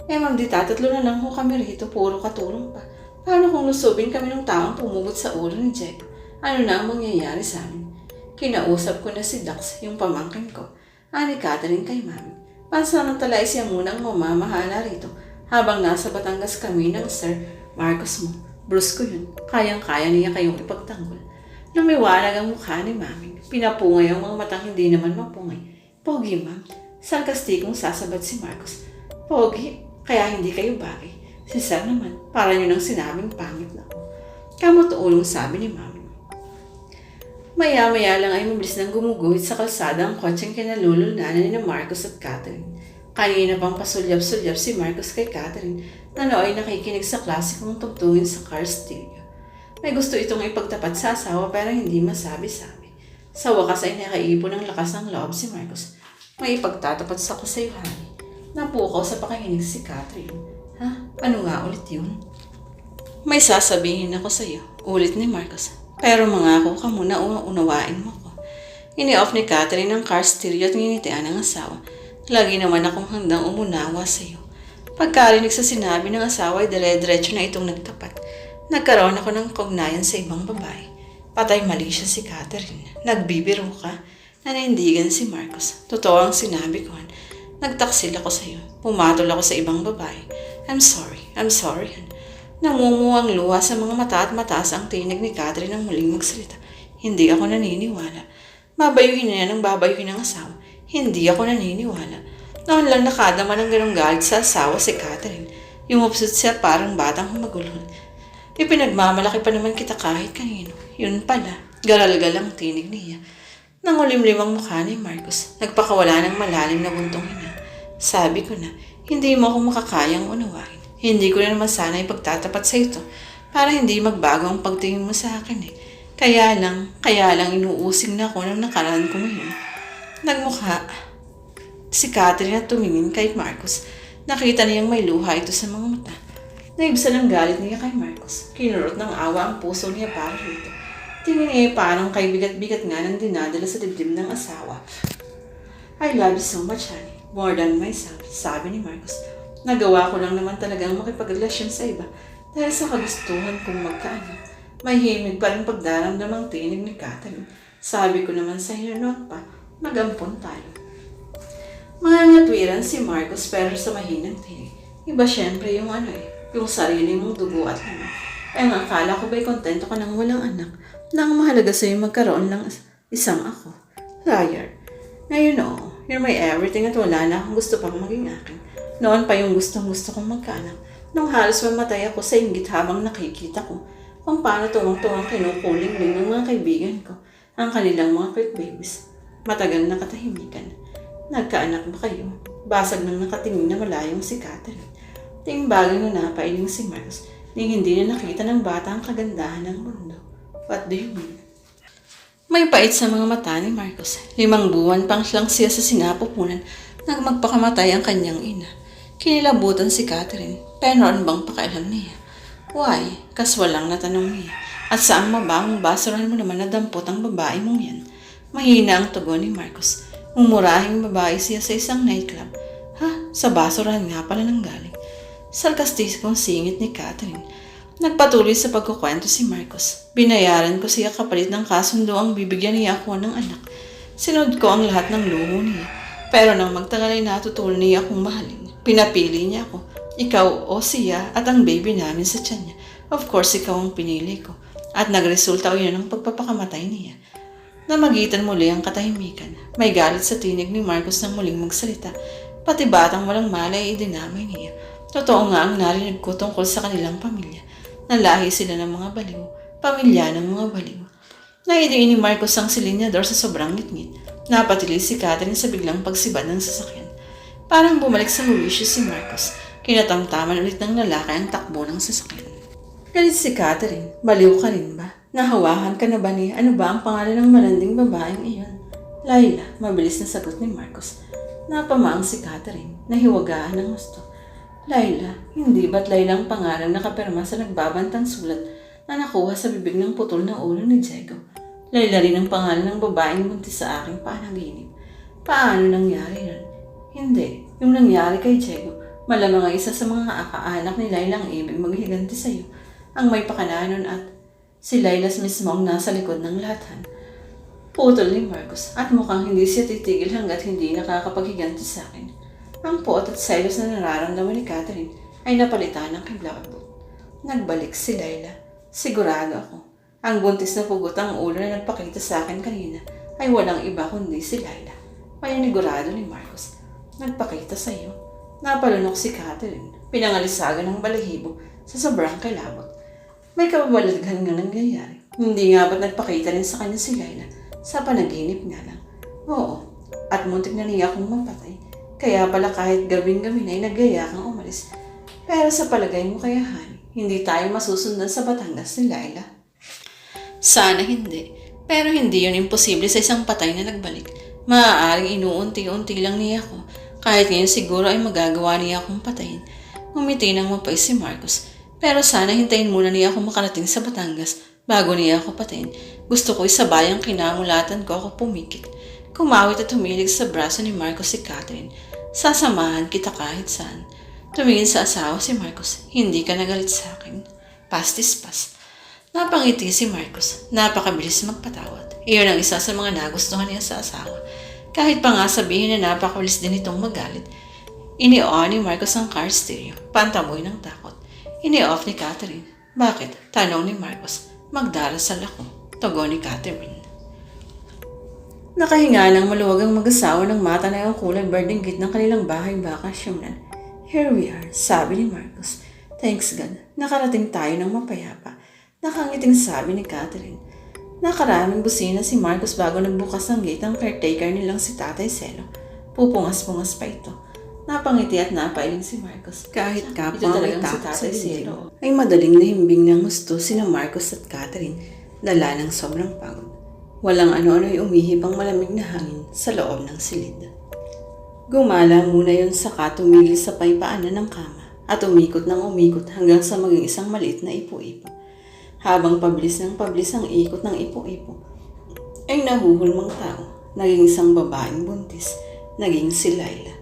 Ma'am, di tatatlo na lang ho kami rito, puro katulong pa. Paano kung lusubin kami ng taong pumugot sa ulo ni Diego? Ano na ang mangyayari sa amin? Kinausap ko na si Dax, yung pamangkin ko. Ani Catherine kay Maming. Pansamantalay siya munang mamamahala rito habang nasa Batangas kami ng Sir Marcos mo. Bruce ko yun. Kayang-kaya niya kayong ipagtanggol. Lumiwanag ang mukha ni Maming. Pinapungay ang mga matang hindi naman mapungay. Pogi, Ma'am. Sarkastikong sasabat si Marcos. Pogi, kaya hindi kayo bagay. Si Sir naman, para nyo nang sinabing pangit na ako. Kamot-ulong sabi ni Mami. Maya-maya lang ay mabilis nang gumuguhit sa kalsada ang kotseng kinalululanan ni Marcos at Catherine. Kanina pang pasulyap-sulyap si Marcos kay Catherine na nooy nakikinig sa klasikong tugtugin sa car stereo. May gusto itong ipagtapat sa asawa pero hindi masabi-sabi. Sa wakas ay nakaipon ng lakas ng loob si Marcos. May ipagtatapat sa kasayuhan. Napukaw sa pakikinig si Catherine. Ha? Ano nga ulit yun? May sasabihin ako sa iyo, ulit ni Marcos. Pero mangako ka muna unawain mo ko. Ini-off ni Catherine ang car stereo at nginitian ng asawa. Lagi naman akong handang umunawa sa iyo. Pagkarinig sa sinabi ng asawa ay dire-diretso na itong nagtapat. Nagkaroon ako ng kaugnayan sa ibang babae. Patay mali siya si Catherine. Nagbibiro ka. Nanindigan si Marcos. Totoo ang sinabi ko. Nagtaksil ako sa iyo. Pumatol ako sa ibang babae. I'm sorry. Namumuwang luha sa mga mata at mataas ang tinig ni Catherine nang muling magsalita. Hindi ako naniniwala. Babayuhin na yan ang babayuhin ng asawa. Hindi ako naniniwala. Noon lang nakadama ng ganong galit sa asawa si Catherine. Yumupsot siya parang batang humagulhol. Ipinagmamalaki pa naman kita kahit kanino. Yun pala, garal-gal ang tinig niya. Nangulimlim ang mukha ni Marcos. Nagpakawala ng malalim na buntong hina. Sabi ko na, hindi mo ako makakayang unawain. Hindi ko na naman sana ipagtatapat sa ito para hindi magbago ang pagtingin mo sa akin eh. Kaya lang inuusig na ako ng nakaraan ko ngayon. Nagmukha si Catherine at tumingin kay Marcos. Nakita niyang may luha ito sa mga mata. Naibsan ang galit niya kay Marcos. Kinurot ng awa ang puso niya para rito. Tingin niya parang kay bigat-bigat nga nang dinadala sa dibdib ng asawa. I love you so much, honey. More than myself, sabi ni Marcos. Nagawa ko lang naman talagang makipagrelasyon sa iba dahil sa kagustuhan kong magkaanak. May himig pa rin pagdaramdam ang tinig ni Catherine. Sabi ko naman sa iyo noon pa, magampon tayo. Mga ngatwiran si Marcos pero sa mahinang tinig. Iba syempre yung yung sarili mong dugo at anak. Ang akala ko ba'y kontento ka nang walang anak na ang mahalaga sa iyo magkaroon ng isang ako. Liar. Ngayon you're my everything at wala na akong gusto pang maging akin. Noon pa yung gustong-gusto kong magkaanak. Nung halos mamatay ako sa inggit habang nakikita ko kung paano tuwang-tuwang kinukuling-ling ng mga kaibigan ko ang kanilang mga quick babies. Matagal na katahimikan. Nagkaanak ba kayo? Basag nang nakatingin na malayong si Catherine. Ting bagay na napailing si Marcos nang hindi na nakita ng bata ang kagandahan ng mundo. What do you mean? May pait sa mga mata ni Marcos. 5 buwan pang lang siya sa sinapupunan nang magpakamatay ang kanyang ina. Kinilabutan si Catherine, pero ano bang pakialam niya? Why? Kaswal lang na tanong niya. At saan mabang basurahan mo naman na dampot ang babae mong yan? Mahina ang tugon ni Marcos. Mumurahing babae siya sa isang nightclub. Ha? Sa basurahan nga pala nang galing. Sarkastikong singit ni Catherine. Nagpatuloy sa pagkukwento si Marcos. Binayaran ko siya kapalit ng kasundo ang bibigyan niya ako ng anak. Sinod ko ang lahat ng luho niya. Pero nang magtagal ay natutunan niya akong mahalin. Pinapili niya ako. Ikaw o siya at ang baby namin sa tiyan niya. Of course, ikaw ang pinili ko. At nagresulta yun ng pagpapakamatay niya. Namagitan muli ang katahimikan. May galit sa tinig ni Marcos nang muling magsalita. Pati batang walang malay ay dinamay niya. Totoo nga ang narinig ko tungkol sa kanilang pamilya. Nalahi sila ng mga baliw. Pamilya ng mga baliw. Naidiin ni Marcos ang silinyador sa sobrang ngit-ngit. Napatili si Catherine sa biglang pagsibad ng sasakyan. Parang bumalik sa huwisyo si Marcos. Kinatamtaman ulit ng lalaki ang takbo ng sasakyan. Galit si Catherine. Baliw ka rin ba? Nahawakan ka na ba niya? Ano ba ang pangalan ng malanding babaeng iyon? Layla, mabilis na sagot ni Marcos. Napamaang si Catherine. Nahiwagaan ng gusto. Layla, hindi ba't Layla ang pangalan nakapirma sa nagbabantang sulat na nakuha sa bibig ng putol na ulo ni Diego? Layla rin ang pangalan ng babaeng buntis sa aking panaginip. Paano nangyari yun? Hindi. Yung nangyari kay Diego, malamang ay isa sa mga akaanak ni Layla ang ibig maghiganti sa iyo. Ang may pakananon at si Laylas mismo ang nasa likod ng lahat. Putol ni Marcos at mukhang hindi siya titigil hanggat hindi nakakapaghiganti sa akin. Ang puot at selos na nararamdaman ni Catherine ay napalitan ng kiblabot. Nagbalik si Layla. Sigurado ako. Ang buntis na pugot ang ulo na nagpakita sa akin kanina ay walang iba kundi si Layla. Pananigurado ni Marcos. Nagpakita sa iyo. Napalunok si Catherine. Pinangalisagan ng balahibo sa sobrang kilabot. May kababalaghan nga nangyayari. Hindi nga ba't nagpakita rin sa kanya si Laila? Sa panaginip nga lang. Oo, at muntik na niya akong mapatay. Kaya pala kahit gabing-gabi na ay nagyaya kang umalis. Pero sa palagay mo kaya, honey, hindi tayo masusundan sa Batangas ni Laila? Sana hindi. Pero hindi yun imposible sa isang patay na nagbalik. Maaaring inuunti-unti lang niya ako. Kahit ngayon siguro ay magagawa niya akong patayin. Umiti ng mapay si Marcos. Pero sana hintayin muna niya ako makarating sa Batangas bago niya ako patayin. Gusto ko isabayang kinamulatan ko ako pumikit. Kumawit at humilig sa braso ni Marcos si Catherine. Sasamahan kita kahit saan. Tumingin sa asawa si Marcos. Hindi ka nagalit sa akin. Pastis-pas. Napangiti si Marcos. Napakabilis magpatawad. Iyon ang isa sa mga nagustuhan niya sa asawa. Kahit pa nga sabihin na napakabilis din itong magalit. Ini-on ni Marcos ang car stereo. Pantamoy ng takot. Ini-off ni Catherine. Bakit? Tanong ni Marcos. Magdarasal ako. Tugon ni Catherine. Nakahinga ng maluwag ang mag-asawa ng mata na yung kulay berdinggit ng kanilang bahay bakasyonan. Here we are, sabi ni Marcos. Thanks God, nakarating tayo ng mapayapa. Nakangiting sabi ni Catherine. Nakaraming busina si Marcos bago nagbukas ng gate ang caretaker nilang si Tatay Celo. Pupungas-pungas pa ito. Napangiti at napailing si Marcos. Kahit kapwa may takot sa Celo, ay madaling nahimbing ng gusto sina Marcos at Catherine. Dala ng sobrang pagod. Walang ano-ano'y umihip ang malamig na hangin sa loob ng silid. Gumala muna yun saka tumigil sa paypaanan ng kama at umikot ng umikot hanggang sa maging isang maliit na ipo-ipo. Habang pabilis ng pabilis ang ikot ng ipo-ipo, ay nahuhulmang tao, naging isang babaeng buntis, naging si Laila.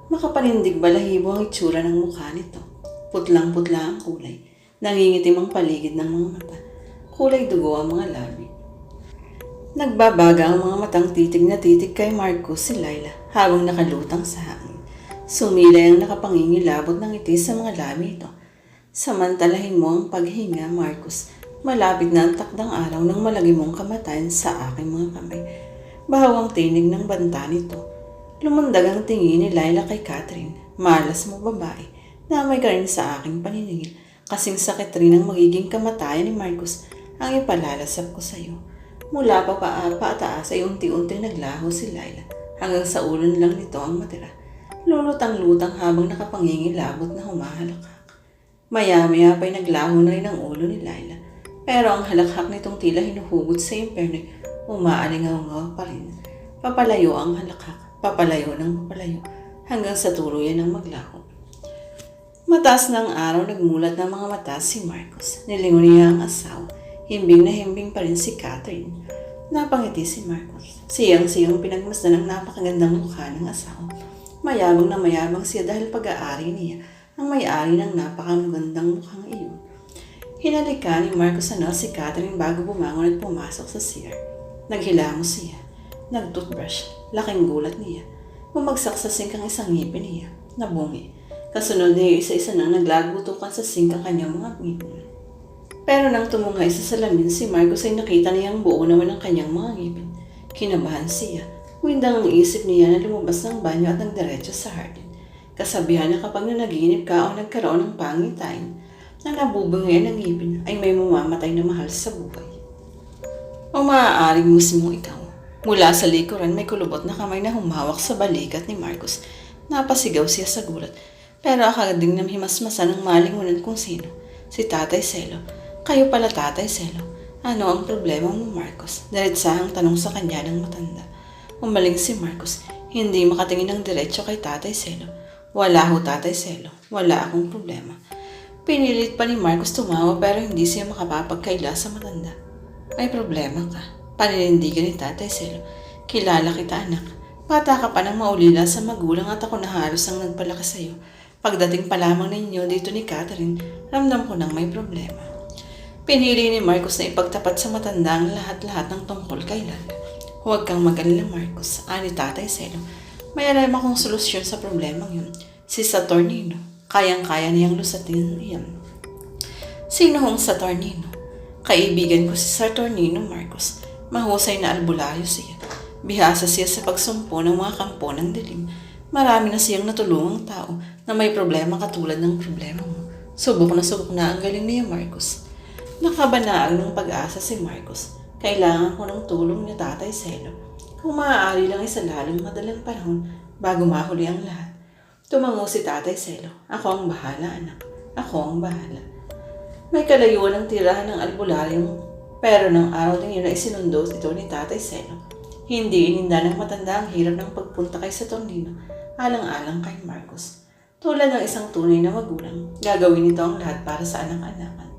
Makapanindig balahibo ang itsura ng mukha nito. Putlang-putla ang kulay, nangingitim ang paligid ng mga mata, kulay dugo ang mga labi. Nagbabaga ang mga matang titig na titig kay Marcos si Laila habang nakalutang sa hangin. Sumilay ang nakapangingilabot ng ngiti sa mga labi ito. Samantalahin mo ang paghinga, Marcos. Malapit na ang takdang araw ng malagi mong kamatayan sa aking mga kamay. Bahawang tinig ng banta nito. Lumundag ang tingin ni Laila kay Catherine. Malas mo babae. Damay ka rin sa aking paniningil. Kasing sakit rin ang magiging kamatayan ni Marcos ang ipalalasap ko sa iyo. Mula pa pataas ay unti-unti naglaho si Laila hanggang sa ulo lang nito ang matira. Lulutang-lutang habang nakapangingilabot na humahalakak. Maya-maya pa'y naglaho na rin ang ulo ni Laila. Pero ang halakhak nitong tila hinuhugot sa impyerno ay umaalingaw-ngaw pa rin. Papalayo ang halakhak, papalayo ng papalayo hanggang sa tuluyan ng maglaho. Mataas ng araw nagmulat ng mga mata si Marcos. Nilingon niya ang asawa. Himbing na himbing pa rin si Catherine. Napangiti si Marcos. Siyang-siyang pinagmasdan ang napakagandang mukha ng asawa. Mayabang na mayabang siya dahil pag-aari niya ang may-ari ng napakagandang mukhang iyon. Hinalika ni Marcos si Catherine bago bumangon at pumasok sa CR. Naghilamos siya. Nag-toothbrush. Laking gulat niya. Bumagsak sa sink ang isang ngipin niya. Nabungi. Kasunod niya isa-isa nang naglagutukan sa sink ang kanyang mga ngipin. Pero nang tumungay sa salamin, si Marcos ay nakita niyang buo naman ang kanyang mga ngipin. Kinabahan siya. Windang ang isip niya na lumabas ng banyo at nagdiretso sa hardin. Kasabihan na kapag nanaginip ka o nagkaroon ng pangitain na nabubungay ng ngipin ay may mamamatay na mahal sa buhay. O maaaring mismo ikaw. Mula sa likuran may kulubot na kamay na humawak sa balikat ni Marcos. Napasigaw siya sa gulat. Pero akading namhimasmasan ang malingunan kung sino. Si Tatay Celo. Kayo pala, Tatay Celo. Ano ang problema mo, Marcos? Diretsahang tanong sa kanya ng matanda. Umaling si Marcos. Hindi makatingin ng diretso kay Tatay Celo. Wala ho, Tatay Celo. Wala akong problema. Pinilit pa ni Marcos tumawa pero hindi siya makapapagkaila sa matanda. May problema ka. Paninindigan ni Tatay Celo. Kilala kita, anak. Bata ka pa nang maulila sa magulang at ako na halos ang nagpalaki sa iyo. Pagdating pa lamang ninyo dito ni Catherine, ramdam ko nang may problema. Pinili ni Marcos na ipagtapat sa matanda ang lahat-lahat ng tungkol kay Lala. Huwag kang mag-alala, Marcos, ani Tatay Celo. May alam akong solusyon sa problemang yun. Si Saturnino. Kayang-kaya niyang lusatin iyan. Sino hong Saturnino? Kaibigan ko si Saturnino, Marcos. Mahusay na albularyo siya. Bihasa siya sa pagsumpo ng mga kampo ng dilim. Marami na siyang natulungang tao na may problema katulad ng problema mo. Subok na ang galing niya, Marcos. Nakabanaag ng pag-asa si Marcos. Kailangan ko ng tulong ni Tatay Selo. Kung maaari lang isa lalong madalang panahon bago mahuli ang lahat. Tumango si Tatay Selo. Ako ang bahala, anak. Ako ang bahala. May kalayuan ang tirahan ng albularyong, pero ng araw din yun ay sinundo ito ni Tatay Selo. Hindi ininda ng matanda ang hirap ng pagpunta kay Saturnino, alang-alang kay Marcos. Tulad ng isang tunay na magulang, gagawin nito ang lahat para sa anak-anakan.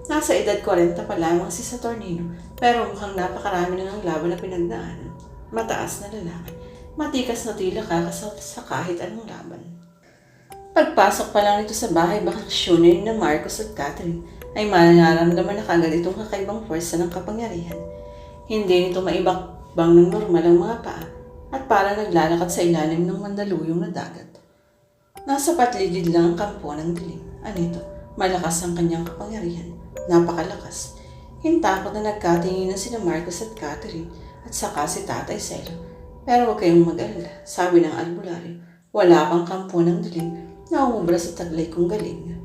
Nasa edad 40 pa lamang si Saturnino, pero mukhang napakarami na ng laban na pinagdaanan. Mataas na lalaki, matikas na tila kakasal sa kahit anong laban. Pagpasok pa lang nito sa bahay bakasyunin ng Marcos at Catherine, ay manaramdaman na kagad itong kakaibang pwersa ng kapangyarihan. Hindi nito maibakbang ng normal ang mga paa at parang naglalakad sa ilalim ng mandaluyong na dagat. Nasa patligid lang ang kampo ng dilim. Anito, malakas ang kanyang kapangyarihan. Napakalakas. Hintakot na nagkatinginan sina Marcos at Catherine at saka si Tatay Selo. Pero huwag kayong mag-alala, sabi ng albularyo. Wala pang kampo ng dilim na umubra sa taglay kong galing.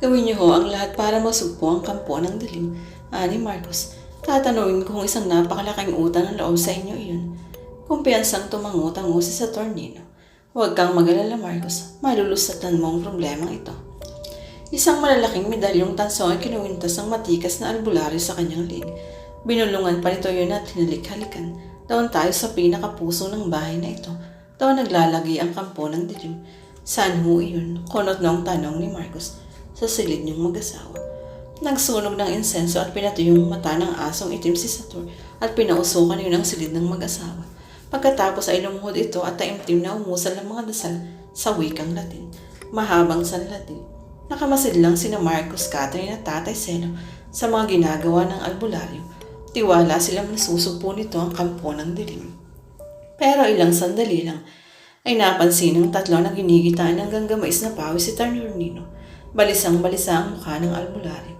Gawin niyo ho ang lahat para masugpo ang kampo ng dilim. Ani Marcos, tatanungin ko kung isang napakalaking utang ng loob sa inyo iyon. Kumpiyansang tumango-tango si Saturnino. Huwag kang mag-alala, Marcos. Malulusatan mo ang problemang ito. Isang malalaking medalyong tanso ang kinuwintas ng matikas na albularyo sa kanyang lig. Binulungan pa nito yun at hinalik-halikan. Doon tayo sa pinakapuso ng bahay na ito. Doon naglalagay ang kampo ng dilim. Saan ho iyon? Kunot noong tanong ni Marcos sa silid niyong mag-asawa. Nagsunog ng insenso at pinatuyong mata ng asong itim si Satur at pinausukan yun ang silid ng mag-asawa. Pagkatapos ay lumuhod ito at taimtim na umusal ng mga dasal sa wikang Latin. Mahabang sanlatin. Nakamasid lang sina Marcos, Catherine at Tatay Selo sa mga ginagawa ng albularyo. Tiwala silang nasusugpo nito ang kampo ng dilim. Pero ilang sandali lang ay napansin ng tatlo na ginigitaan ng ganggamais na pawis si Saturnino. Balisang-balisa ang mukha ng albularyo.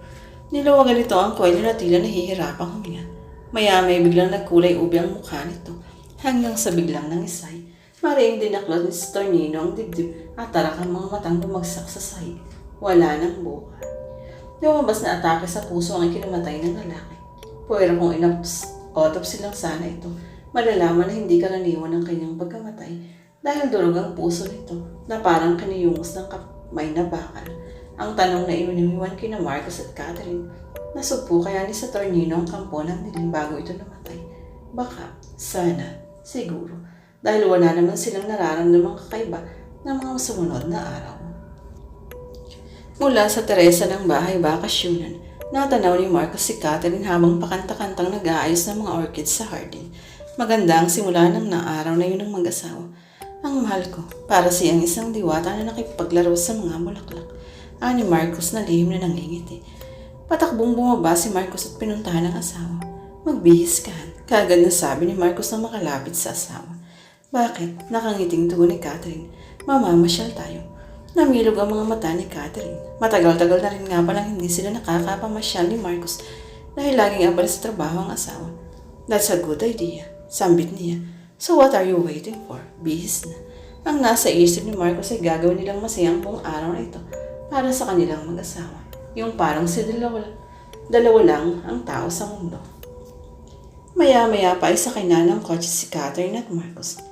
Niluwagan nito ang kwelyo na tila nahihirapang huminga. Maya-may biglang nagkulay ubi ang mukha nito. Hanggang sa biglang nangisay, mariing dinaklot ni Saturnino ang dibdib at tarak ang mga matang bumagsak sa sahig. Wala nang buka. Lumabas na atake sa puso ang ikinamatay ng lalaki. Pero kung autopsy lang sana ito, malalaman na hindi karaniwan ang kanyang pagkamatay dahil durog ang puso nito na parang kaniyungos ng kamay na bakal. Ang tanong na inuniwan kina Marcos at Catherine, nasugpo kaya ni Saturnino ang kampo ng dilim bago ito namatay? Baka, sana, siguro, dahil wala naman silang nararamdamang kakaiba ng mga sumunod na araw. Mula sa teresa ng bahay bakasyunan, natanaw ni Marcos si Catherine habang pakanta-kantang nag-aayos ng mga orchids sa hardin. Maganda ang simula ng araw na yun ng mag-asawa. Ang mahal ko, para siyang isang diwata na nakipaglaro sa mga bulaklak. Ani Marcos na lihim na nangingiti. Patakbong bumaba si Marcos at pinuntahan ang asawa. Magbihis ka, kagad na sabi ni Marcos na makalapit sa asawa. Bakit? Nakangiting tugon ni Catherine. Mamamasyal tayo. Namilog ang mga mata ni Catherine. Matagal-tagal na rin nga palang hindi sila nakakapamasyal ni Marcos dahil laging abala sa trabaho ang asawa. That's a good idea, sambit niya. So what are you waiting for? Bihis na. Ang nasa isip ni Marcos ay gagawin nilang masayang buong araw na ito para sa kanilang mag-asawa. Yung parang si dalawa lang ang tao sa mundo. Maya-maya pa ay sakay na ng kotse si Catherine at Marcos.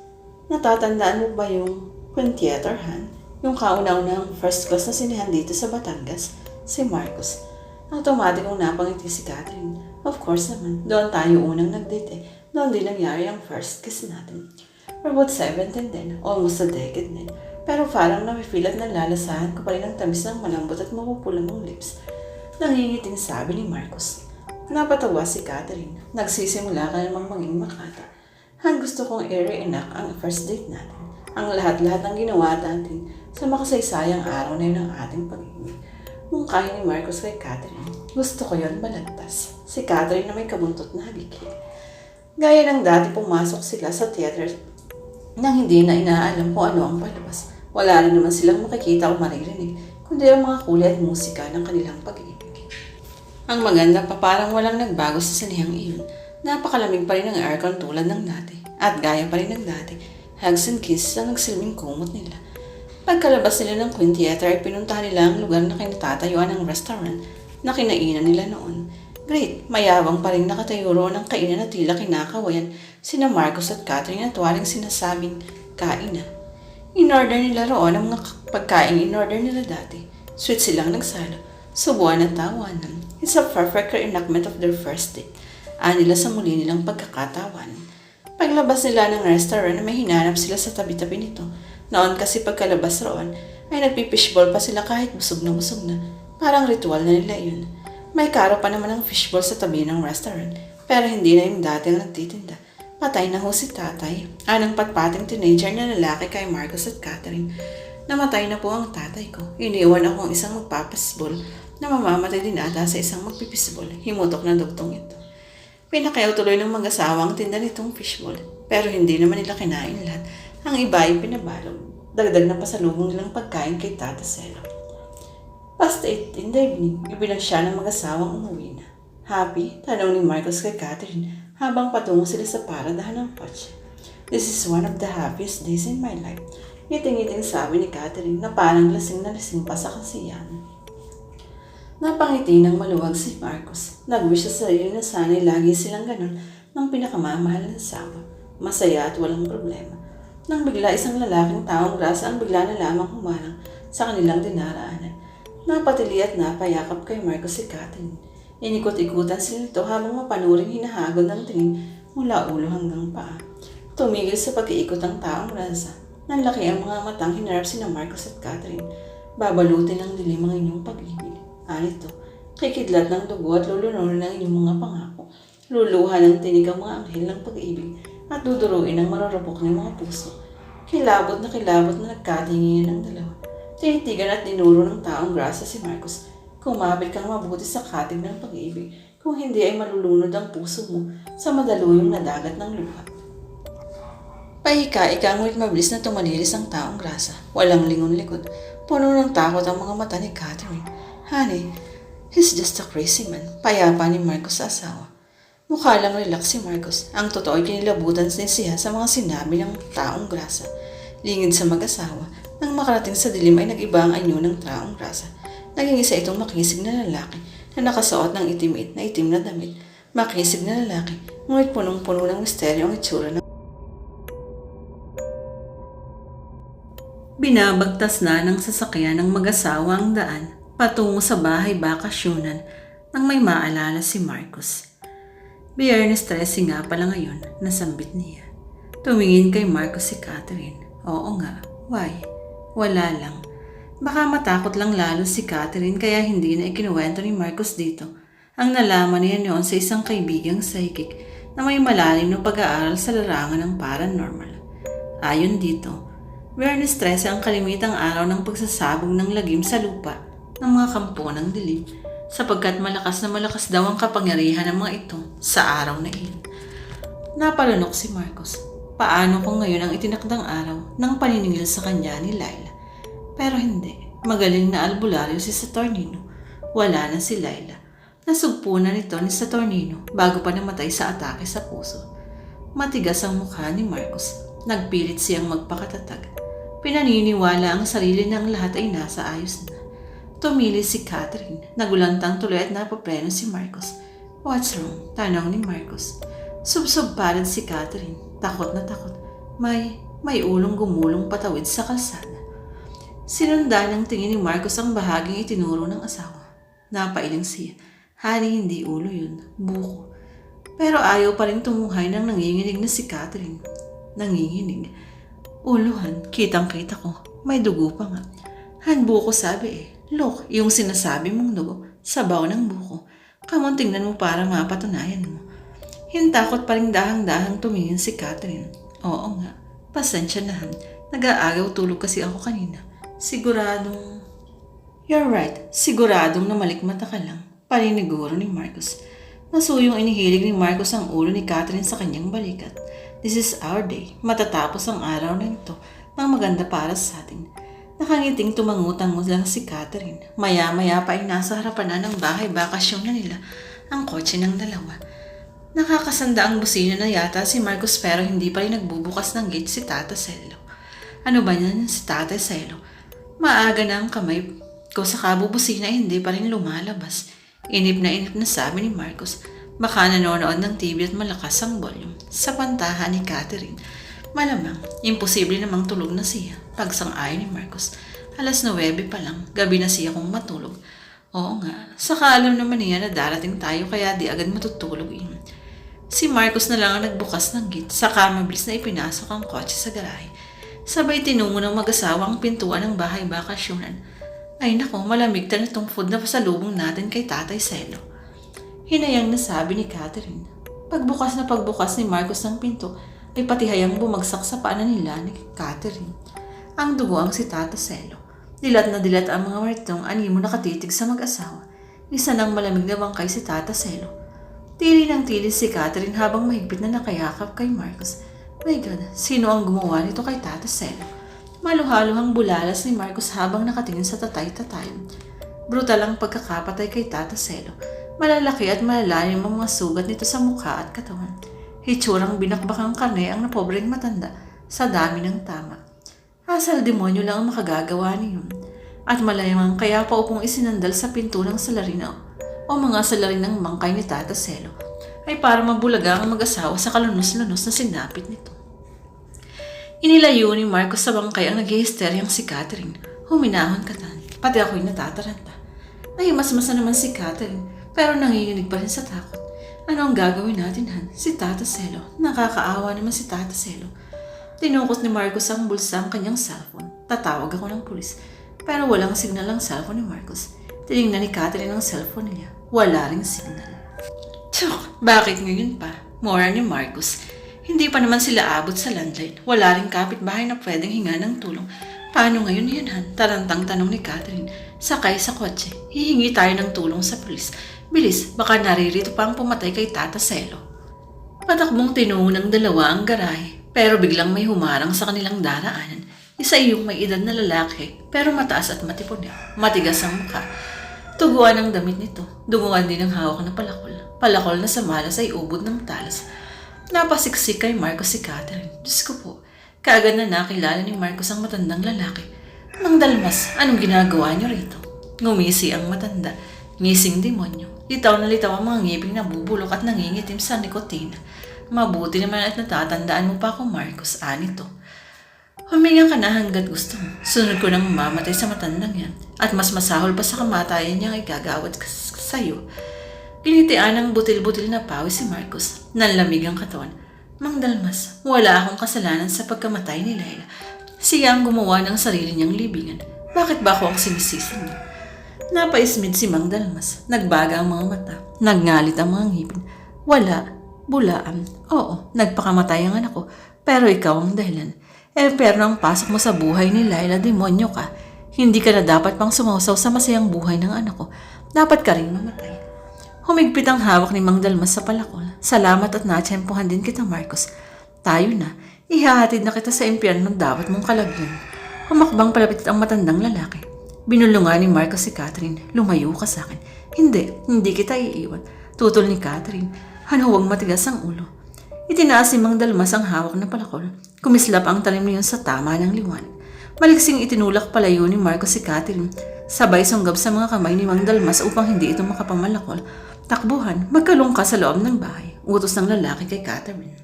Natatandaan mo ba yung Quintiatorhan? Yung kauna-unang first class na sinihan dito sa Batangas? Si Marcos. Automatikong napangiti si Catherine. Of course naman, doon tayo unang nag-date eh. Doon din nangyari ang first kiss natin. For about 17 din, almost a decade din. Pero parang na-feel at nalalasahan ko pa rin ang tamis ng malambot at mapupulang mong lips. Nangingiting sabi ni Marcos. Napatawa si Catherine. Nagsisimula ka namang maging makata. Han gusto kong i-reenact ang first date natin. Ang lahat-lahat ng ginawa natin sa makasaysayang araw na yun ng ating pag-ibig. Mungkahin ni Marcos kay Catherine. Gusto ko yun balagtas. Si Catherine na may kabuntot na hagikit. Gaya ng dati pumasok sila sa theater nang hindi na inaalam kung ano ang palabas. Wala rin naman silang makikita o maririnig, kundi ang mga kulay at musika ng kanilang pag-ibig. Ang maganda pa parang walang nagbago sa sinihang iyon. Napakalamig pa rin ang aircon tulad ng dati. At gaya pa rin ng dati, hugs and kiss ang nagsilbing kumot nila. Pagkalabas nila ng Queen Theater ay pinuntahan nila ang lugar na kinatatayuan ng restaurant na kinainan nila noon. Great, mayabang pa rin nakatayo roon ang kainan na tila kinakawayan sina Marcos at Catherine at waring sinasabing kain na. In-order nila roon ang mga pagkain in-order nila dati. Sweet silang nagsalo, subuan at tawanan. It's a perfect reenactment of their first date. Nila sa muli nilang pagkakatawan. Paglabas nila ng restaurant, may hinanap sila sa tabi-tabi nito. Noon kasi pagkalabas roon, ay nagpipishball pa sila kahit busog na. Parang ritual na nila yun. May karo pa naman ang fishball sa tabi ng restaurant, pero hindi na yung dati ang nagtitinda. Patay na ho si tatay. Anong patpating teenager na lalaki kay Marcos at Catherine. Namatay na po ang tatay ko. Iniwan ako ang isang magpapasbol na mamamatay din ata sa isang magpipisbol. Himutok na dugtong ito. Pinakayaw tuloy ng mag-asawang tinda nitong fishball, pero hindi naman nila kinain lahat. Ang iba ay pinabalog. Dagdag na pasalubong nilang pagkain kay Tata Celo. Past 8 in the evening, ibilang siya ng mag-asawang umuwi na. Happy? Tanong ni Marcos kay Catherine habang patungo sila sa paradahan ng kotse. This is one of the happiest days in my life. Ngiting-ngiting sabi ni Catherine na parang lasing na lasing pa sa kasiyahan. Napangiti ng maluwag si Marcos. Nag-wish sa sarili na sana'y lagi silang ganun ng pinakamamahal na asawa. Masaya at walang problema. Nang bigla isang lalaking taong grasa ang bigla na lamang humarang sa kanilang dinaraanan. Napatili at napayakap kay Marcos si Catherine. Inikot-ikutan sila nito habang mapanuring hinahagod ng tingin mula ulo hanggang paa. Tumigil sa pag-iikot ang taong grasa. Nanlaki ang mga matang hinarap sina Marcos at Catherine. Babalutin ng dilim ang inyong pag-ibig. Anito, kikidlat ng dugo at lulunurin ng inyong mga pangako. Luluha ng tinig ang mga anghel ng pag-ibig at duduruin ang mararapok ng mga puso. Kilabot na nagkatinginan ng dalawa. Tinitigan at dinuro ng taong grasa si Marcos. Kumapit kang mabuti sa katig ng pag-ibig, kung hindi ay malulunod ang puso mo sa madaluyong na dagat ng luha. Pahika-ika ngunit mabilis na tumalilis ang taong grasa. Walang lingon-likod. Puno ng takot ang mga mata ni Catherine. Honey, he's just a crazy man. Payapa ni Marcos sa asawa. Mukha lang relax si Marcos. Ang totoo ay kinilabutan siya sa mga sinabi ng taong grasa. Lingid sa mag-asawa, nang makarating sa dilim ay nag-iba ang anyo ng taong grasa. Naging isa itong makisig na lalaki na nakasuot ng itim na damit. Makisig na lalaki, ngunit punong-puno ng misteryo ang itsura ng Binabagtas na ng sasakyan ng mag-asawa ang daan patungo sa bahay bakasyonan nang may maalala si Marcos. Biyernes 13 nga pala ngayon, nasambit niya. Tumingin kay Marcos si Catherine. Oo nga, why? Wala lang. Baka matakot lang lalo si Catherine kaya hindi na ikinuwento ni Marcos dito. Ang nalaman niya noon sa isang kaibigang psychic na may malalim na pag-aaral sa larangan ng paranormal. Ayon dito, Biyernes 13 ang kalimitang araw ng pagsasabog ng lagim sa lupa ng mga kampo ng dilim sapagkat malakas daw ang kapangyarihan ng mga ito sa araw na iyon. Napalunok si Marcos. Paano kung ngayon ang itinakdang araw ng paniningil sa kanya ni Laila? Pero hindi. Magaling na albularyo si Saturnino. Wala na si Laila. Nasugpo na nito ni Saturnino bago pa namatay sa atake sa puso. Matigas ang mukha ni Marcos. Nagpilit siyang magpakatatag. Pinaniniwala ang sarili ng lahat ay nasa ayos na. Tumili si Catherine. Nagulantang tuloy at napapreno si Marcos. What's wrong? Tanong ni Marcos. Subsob palad si Catherine. Takot na takot. May ulong gumulong patawid sa kalsada. Sinundan ng tingin ni Marcos ang bahaging itinuro ng asawa. Napailing siya. Honey, hindi ulo yun. Buko. Pero ayaw pa rin tumuhay ng nanginginig na si Catherine. Nanginginig. Uluhan, kitang-kita ko. May dugo pa nga. Han, buko sabi eh. Look, yung sinasabi mong dugo, sabaw ng buko. Kamon tingnan mo para mapatunayan mo. Hintakot pa rin dahang-dahang tumingin si Catherine. Oo nga, pasensya na Han. Nag-aagaw tulog kasi ako kanina. Siguradong... You're right, siguradong na malikmata ka lang. Paniniguro ni Marcos. Nasuyong inihilig ni Marcos ang ulo ni Catherine sa kanyang balikat. This is our day. Matatapos ang araw na ito ng maganda para sa atin. Nakangiting tumangutang lang si Catherine. Maya-maya pa ay nasa harapan na ng bahay bakasyon na nila ang kotse ng dalawa. Nakakasanda ang busina na yata si Marcos pero hindi pa rin nagbubukas ng gate si Tata Celo. Ano ba yan si Tata Celo? Maaga na ang kamay ko sa kabubusina hindi pa rin lumalabas. Inip na sabi ni Marcos. Baka nanonood ng TV at malakas ang volume. Sa pantahan ni Catherine. Malamang, imposible namang tulog na siya. Pagsang-ayon ni Marcos. 9:09 pa lang, gabi na siya kung matulog. Oo nga, saka alam naman niya na darating tayo kaya di agad matutulog yun. Si Marcos na lang ang nagbukas ng gate, saka mabilis na ipinasok ang kotse sa garahe. Sabay tinungo ng mag-asawa ang pintuan ng bahay bakasyonan. Ay nako, malamig na itong food na pasalubong natin kay Tatay Celo. Hinayang na sabi ni Catherine. Pagbukas ni Marcos ng pinto, ay pati hayang bumagsak sa paanan nila ni Catherine. Ang dugo ang si Tata Celo. Dilat na dilat ang mga martong animo nakatitig sa mag-asawa. Isa nang malamig na bangkay si Tata Celo. Tili ng tili si Catherine habang mahigpit na nakayakap kay Marcos. My God, sino ang gumawa nito kay Tata Celo? Maluhaluhang bulalas ni Marcos habang nakatingin sa tatay-tatay. Brutal ang pagkakapatay kay Tata Celo. Malalaki at malalalim ang mga sugat nito sa mukha at katawan. Hitsurang binakbakang karne ang napobreng matanda sa dami ng tama. Asal demonyo lang ang makagagawa niyon. At malayamang kaya pa upong isinandal sa pinto ng salarin o mga salarin ng bangkay ni Tata Celo ay para mabulaga ang mag-asawa sa kalunos-lunos na sinapit nito. Inilayo ni Marcos sa bangkay ang nag-hysteryang si Catherine. Huminahon katan, pati ako'y natataranta. Nahimasmasa naman si Catherine pero nanginginig pa rin sa takot. Ano ang gagawin natin, Han? Si Tata Celo. Nakakaawa naman si Tata Celo. Tinukot ni Marcos ang bulsa ang kanyang cellphone. Tatawag ako ng pulis. Pero walang signal ang cellphone ni Marcos. Tinignan ni Catherine ang cellphone niya. Wala ring signal. Tiyok, bakit ngayon pa? Mora ni Marcos. Hindi pa naman sila abot sa landline. Wala ring kapitbahay na pwedeng hinga ng tulong. Paano ngayon yan, Han? Tarantang tanong ni Catherine. Sakay sa kotse. Hihingi tayo ng tulong sa pulis. Bilis, baka naririto pa ang pumatay kay Tata Celo. Patakbong tinungo ng dalawa ang garahe. Pero biglang may humarang sa kanilang daraanan. Isa yung may edad na lalaki pero mataas at matipon. Matigas ang mukha. Tuguan ang damit nito. Dunguan din ang hawak na palakol. Palakol na sa malas ay ubod ng talas. Napasiksik kay Marcos si Catherine. Diyos ko po, kaagad na nakilala ni Marcos ang matandang lalaki. Mang Dalmas, anong ginagawa niyo rito? Ngumisi ang matanda. Ngising demonyo. Litaw na litaw ang mga ngiping na bubulok at nangingitim sa nikotina. Mabuti naman at natatandaan mo pa ako, Marcos. Anito. Huminga ka na hanggat gusto mo. Sunod ko nang mamamatay sa matandang yan. At mas masahol pa sa kamatayan niyang igagawad sa'yo. Ginitian ng butil-butil na pawis si Marcos. Nanlamig ang katawan. Mang Dalmas, wala akong kasalanan sa pagkamatay ni Laila. Siya ang gumawa ng sarili niyang libingan. Bakit ba ako ang sinisisi niya? Napaismid si Mang Dalmas. Nagbaga ang mga mata. Nagngalit ang mga ngipin. Wala. Bulaan. Oo, nagpakamatay ang anak ko. Pero ikaw ang dahilan. Pero ang pasok mo sa buhay ni Laila, demonyo ka. Hindi ka na dapat pang sumausaw sa masayang buhay ng anak ko. Dapat ka rin mamatay. Humigpit ang hawak ni Mang Dalmas sa palakol. Salamat at natsyempohan din kita, Marcos. Tayo na. Ihahatid na kita sa impyerno dapat mong kalagyan. Humakbang palapit ang matandang lalaki. Binulungan ni Marcos si Catherine. Lumayo ka sa akin. Hindi kita iiwan. Tutol ni Catherine. Huwag matigas ang ulo. Itinaas ni Mang Dalmas ang hawak na palakol. Kumislap ang talim niyon sa tama ng liwanag. Maliksing itinulak palayo ni Marcos si Catherine. Sabay sunggab sa mga kamay ni Mang Dalmas upang hindi ito makapamalakol. Takbuhan, magkalong ka sa loob ng bahay. Utos ng lalaki kay Catherine.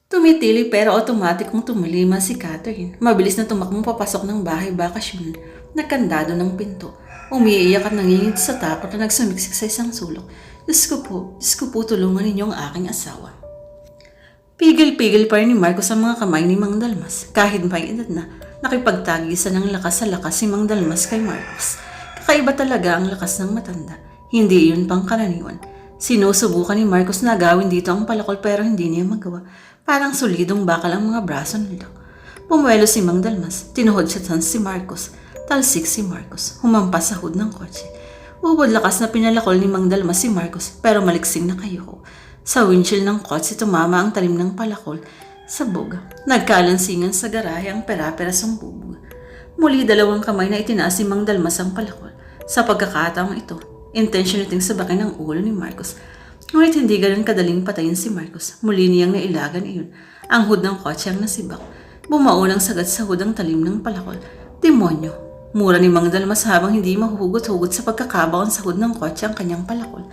Tumitili pero automatic mong tumulima si Catherine. Mabilis na tumakbong papasok ng bahay bakasyon. Nagkandado ng pinto. Umiiyak at nangingid sa takot na nagsumiksik sa isang sulok. Diyos ko po, tulungan ninyo ang aking asawa. Pigil-pigil pa rin ni Marcos sa mga kamay ni Mang Dalmas. Kahit may edad na, nakipagtagisan ng lakas sa lakas si Mang Dalmas kay Marcos. Kakaiba talaga ang lakas ng matanda. Hindi iyon pang karaniwan. Sinusubukan ni Marcos na gawin dito ang palakol pero hindi niya magawa. Parang solidong bakal ang mga braso nito. Pumuelo si Mang Dalmas. Tinuhod siya si Marcos. Talsik si Marcos. Humampas sa hood ng kotse. Ubod lakas na pinalakol ni Mang Dalmas si Marcos pero maliksing na kayoko. Sa windshield ng kotse tumama ang talim ng palakol sa bug. Nagkalansingan sa garahe ang pera-perasong bubog. Muli dalawang kamay na itinaas ni Mang Dalmas ang palakol. Sa pagkakataong ito, intention niting sabakin ang ulo ni Marcos. Ngunit hindi ganun kadaling patayin si Marcos. Muli niyang nailagan iyon. Ang hood ng kotse ang nasibak. Bumao ng sagat sa hood ang talim ng palakol. Demonyo! Mura ni Mang Dalmas habang hindi mahuhugot-hugot sa pagkakabaon sa hood ng kotse ang kanyang palakol.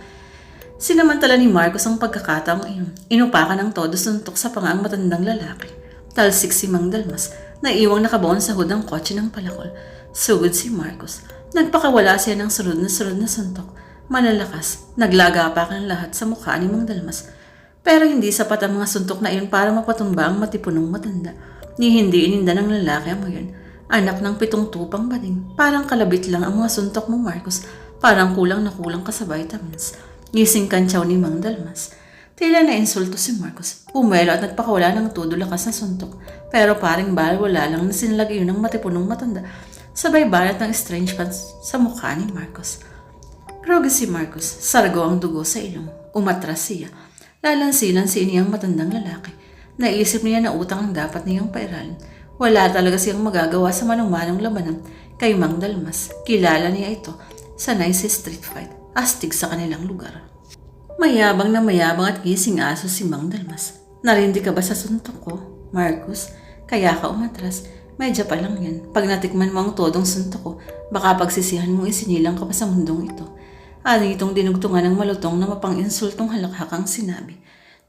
Sinamantala ni Marcos ang pagkakataong iyon. Inupakan ng todo suntok sa panga ang matandang lalaki. Talsik si Mang Dalmas na iwang nakabaon sa hood ng kotse ng palakol. Sugod si Marcos. Nagpakawala siya ng sunod na suntok. Malalakas, naglagapak ang lahat sa mukha ni Mang Dalmas. Pero hindi sapat ang mga suntok na iyon para mapatumba ang matipunong matanda. Ni hindi ininda ng lalaki ang iyon. Anak ng 7 tupang bading. Parang kalabit lang ang mga suntok mo, Marcos. Parang kulang na kulang ka sa vitamins. Gising kantsaw ni Mang Dalmas. Tila na insulto si Marcos. Pumelo at nagpakawala ng todo lakas na suntok. Pero paring wala lang na sinalagay yun ng matipunong matanda. Sabay balat ng strange pants sa mukha ni Marcos. Grogi si Marcos. Sargo ang dugo sa ilong. Umatras siya. Lalansilan si iniyang matandang lalaki. Naisip niya na utang ang dapat niyang pairalin. Wala talaga siyang magagawa sa manong-manong labanan kay Mang Dalmas. Kilala niya ito. Sanay si street fight. Astig sa kanilang lugar. Mayabang na mayabang at gising aso si Mang Dalmas. Narindi ka ba sa suntok ko, Marcos? Kaya ka umatras. Medya pa lang yan. Pag natikman mo ang todong suntok ko, baka pagsisihan mo isinilang ka pa sa mundong ito. Ani itong dinugtungan ng malutong na mapang-insultong halakhakang sinabi.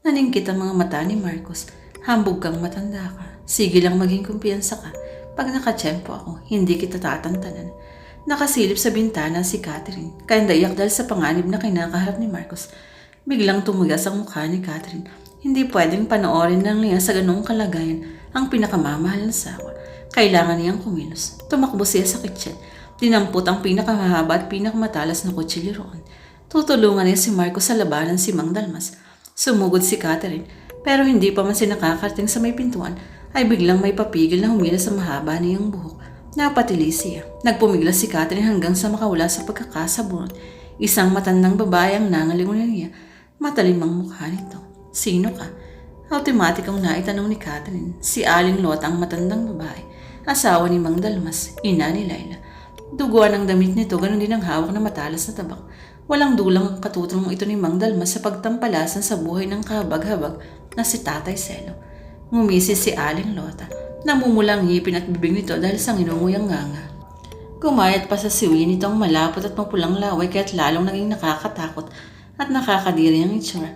Naningkit ang mga mata ni Marcos. Hambog kang matanda ka. Sige lang maging kumpiyansa ka. Pag nakatsyempo ako, hindi kita tatantanan. Nakasilip sa bintana si Catherine. Kaya iyak dahil sa panganib na kinakaharap ni Marcos. Biglang tumugas ang mukha ni Catherine. Hindi pwedeng panoorin lang niya sa ganong kalagayan ang pinakamamahal na sawa. Kailangan niyang kumilos. Tumakbo siya sa kitchen. Dinampot ang pinakamahaba at pinakamatalas na kutsilyo roon. Tutulungan niya si Marcos sa labanan si Mang Dalmas. Sumugod si Catherine. Pero hindi pa man siya nakakarating sa may pintuan ay biglang may papigil na humila sa mahaba niyang buhok. Napatili siya. Nagpumiglas si Catherine hanggang sa makawala sa pagkakasabunot. Isang matandang babae ang nangalingunan niya. Matalim ang mukha nito. Sino ka? Automatic ang naitanong ni Catherine. Si Aling Lota ang matandang babae. Asawa ni Mang Dalmas, ina ni Laila. Duguan ang damit nito, ganun din ang hawak na matalas na tabak. Walang dulang ang katutulong ito ni Mang Dalmas sa pagtampalasan sa buhay ng kahabag-habag na si Tatay Selo. Ngumisi si Aling Lota. Namumulang ngipin at bibig nito dahil sa nginunguyang nganga. Kumayat pa sa siwi nitong malapot at mapulang laway kaya't lalong naging nakakatakot at nakakadiri ang itsura.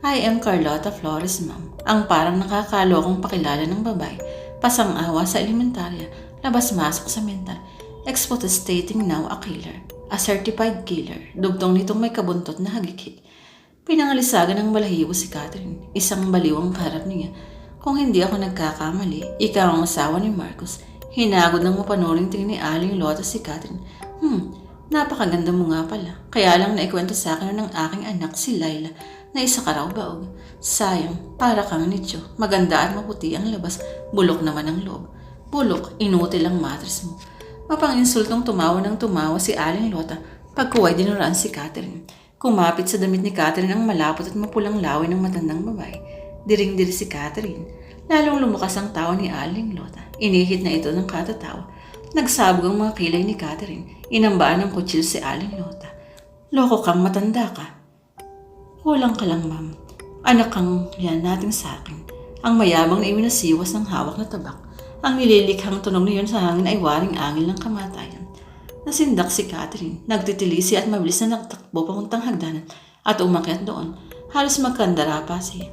I am Carlota Flores, ma'am. Ang parang nakakalokong pakilala ng babae. Pasang-awa sa elementarya, labas-masok sa mental. Expert stating now a killer. A certified killer. Dugtong nitong may kabuntot na hagikik. Pinangalisagan ng balahibo si Catherine. Isang baliwang kaharap niya. Kung hindi ako nagkakamali, ikaw ang asawa ni Marcos. Hinagod ng mapanuring tingin ni Aling Lota si Catherine. Napakaganda mo nga pala. Kaya lang naikwento sa akin ng aking anak si Laila na isa ka raw baog. Sayang, para kang nityo. Maganda at maputi ang labas. Bulok naman ang loob. Bulok, inutil ang matres mo. Mapang-insultong tumawa ng tumawa si Aling Lota pagkuway dinuraan si Catherine. Kumapit sa damit ni Catherine ang malapot at mapulang laway ng matandang babae. Diring-diri si Catherine. Lalong lumukas ang tawa ni Aling Lota. Inihit na ito ng katatawa. Nagsabog ang mga kilay ni Catherine. Inambaan ng kutsil si Aling Lota. Loko kang matanda ka. Kulang ka lang, ma'am. Anak kang yan natin sa akin. Ang mayabang na iminasiwas ng hawak na tabak. Ang nililikhang tunog niyon sa hangin ay waring angil ng kamatayan. Nasindak si Catherine. Nagtitilisi at mabilis na nagtakbo papuntang hagdanan at umakyat doon. Halos magkandara pa siya.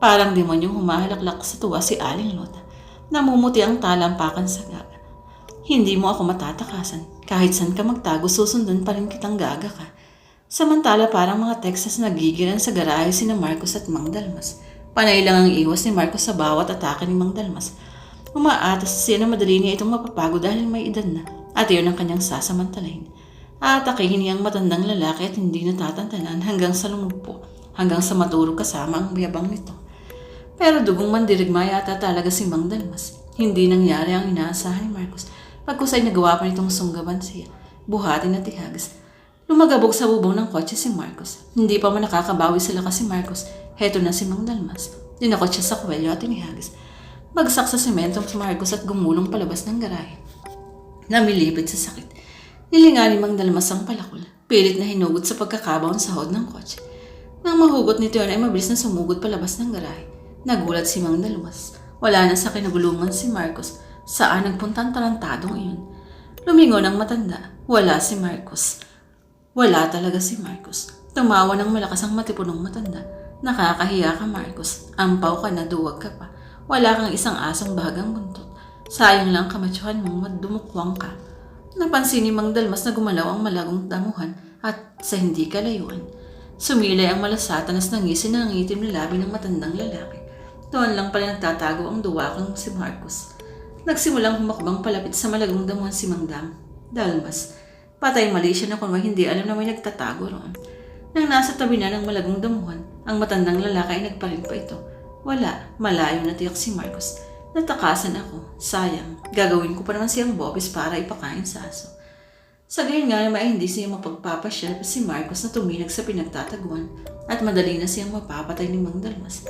Parang demonyong humahalaklak sa tuwa si Aling Lota. Namumuti ang talampakan sa gaga. Hindi mo ako matatakasan. Kahit saan ka magtago, susundan pa rin kitang gaga ka. Samantala parang mga Texas nagigiran sa garahe sina Marcos at Mang Dalmas. Panay lang ang iwas ni Marcos sa bawat atake ni Mang Dalmas. Umaatas siya na madali niya itong mapapago dahil may edad na at iyon ang kanyang sasamantalahin. Aatakihin niya ang matandang lalaki at hindi natatantanan hanggang sa lumugpo, hanggang sa matulog kasama ang bayabang nito. Pero dugong mandirigma yata talaga si Mang Dalmas. Hindi nangyari ang inaasahan ni Marcos. Pagkusay nagawa pa nitong sunggaban siya, buhatin at ihagas. Lumagabog sa bubong ng kotse si Marcos. Hindi pa man nakakabawi sa lakas si Marcos. Heto na si Mang Dalmas. Dinakot siya sa kwelyo at inihagas. Bagsak sa semento si Marcos at gumulong palabas ng garahe. Namilipit sa sakit. Nilinga ni Mang Dalmas ang palakol. Pilit na hinugot sa pagkakabaon sa hod ng kotse. Nang mahugot nito yun ay mabilis na sumugod palabas ng garahe. Nagulat si Mang Dalmas. Wala na sa kinagulungan si Marcos. Saan nagpunta ang tarantadong iyon? Lumingon ang matanda. Wala si Marcos. Wala talaga si Marcos. Tumawa ng malakas ang matipunong matanda. Nakakahiya ka, Marcos. Ampaw ka na, duwag ka pa. Wala kang isang asong bahagang buntot. Sayang lang kamatsyohan mong madumukwang ka. Napansin ni Mang Dalmas na gumalaw ang malagong damuhan at sa hindi kalayuan. Sumilay ang malasatanas ng ngisi na ang itim na labi ng matandang lalaki. Doon lang pala nagtatago ang duwakang si Marcos. Nagsimulang humakbang palapit sa malagong damuhan si Mang Dalmas. Patay mali siya na kung hindi alam na may nagtatago roon. Nang nasa tabi na ng malagong damuhan, ang matandang lalaki ay nagparin pa ito. Wala, malayo na tiyak si Marcos. Natakasan ako. Sayang, gagawin ko pa naman siyang bopis para ipakain sa aso. Sa gayon nga naman ay hindi siya mapagpapasyal si Marcos na tuminag sa pinagtataguan at madali na siyang mapapatay ni Mang Dalmas.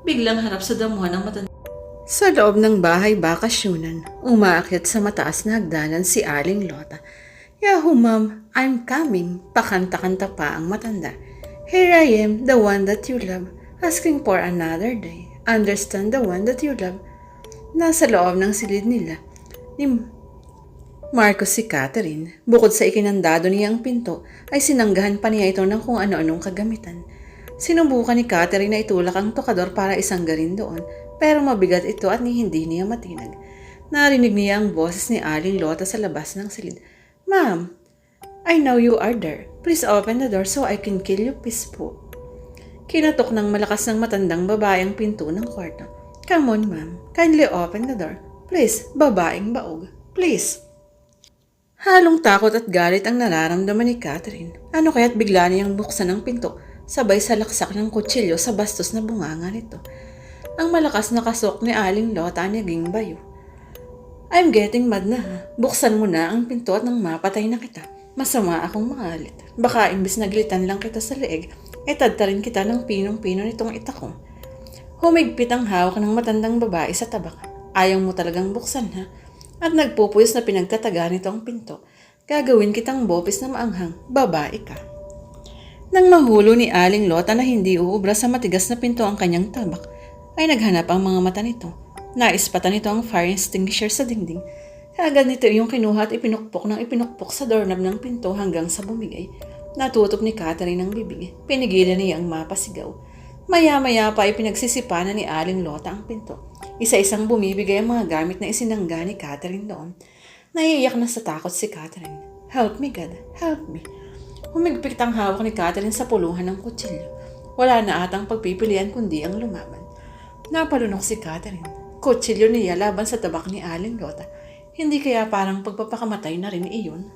Biglang harap sa damuhan ng matanda. Sa loob ng bahay bakasyunan, umaakyat sa mataas na hagdanan si Aling Lota. Yahoo, ma'am, I'm coming. Pakanta-kanta pa ang matanda. Here I am, the one that you love, asking for another day. Understand the one that you love. Nasa loob ng silid nila ni Marcos si Catherine. Bukod sa ikinandado niyang pinto, ay sinanggahan pa niya ito ng kung ano-anong kagamitan. Sinubukan ni Catherine na itulak ang tokador para isanggarin doon, pero mabigat ito at hindi niya matinag. Narinig niya ang boses ni Aling Lota sa labas ng silid. Ma'am, I know you are there. Please open the door so I can kill you peaceful. Kinatok ng malakas ng matandang babae ang pinto ng kwarto. Come on, ma'am. Kindly open the door. Please, babaeng baog. Please. Halong takot at galit ang nararamdaman ni Catherine. Ano kaya't bigla niyang buksan ang pinto, sabay sa laksak ng kutsilyo sa bastos na bunganga nito. Ang malakas na kasok ni Aling Lota naging bayo. I'm getting mad na ha. Buksan mo na ang pinto at nang mapatay na kita. Masama akong mangalit. Baka imbis na gilitan lang kita sa leeg, tadtarin kita ng pinong-pino nitong itakong. Humigpit ang hawak ng matandang babae sa tabak. Ayaw mo talagang buksan ha. At nagpupuyos na pinagtataga nito ang pinto. Gagawin kitang bopis na maanghang. Babae ka. Nang mahulo ni Aling Lota na hindi uubra sa matigas na pinto ang kanyang tabak, ay naghanap ang mga mata nito. Naispatan nito ang fire extinguisher sa dingding. Kaagad nito yung kinuha at ipinukpok sa doorknob ng pinto hanggang sa bumigay. Natutop ni Catherine ang bibig. Pinigilan niya ang mapasigaw. Maya-maya pa ay pinagsisipanan ni Aling Lota ang pinto. Isa-isang bumibigay ang mga gamit na isinangga ni Catherine doon. Naiiyak na sa takot si Catherine. Help me, God. Help me. Humigpit ang hawak ni Catherine sa puluhan ng kutsilyo. Wala na atang pagpipilian kundi ang lumaban. Napalunok si Catherine. Kutsilyo niya laban sa tabak ni Aling Lota. Hindi kaya parang pagpapakamatay na rin iyon?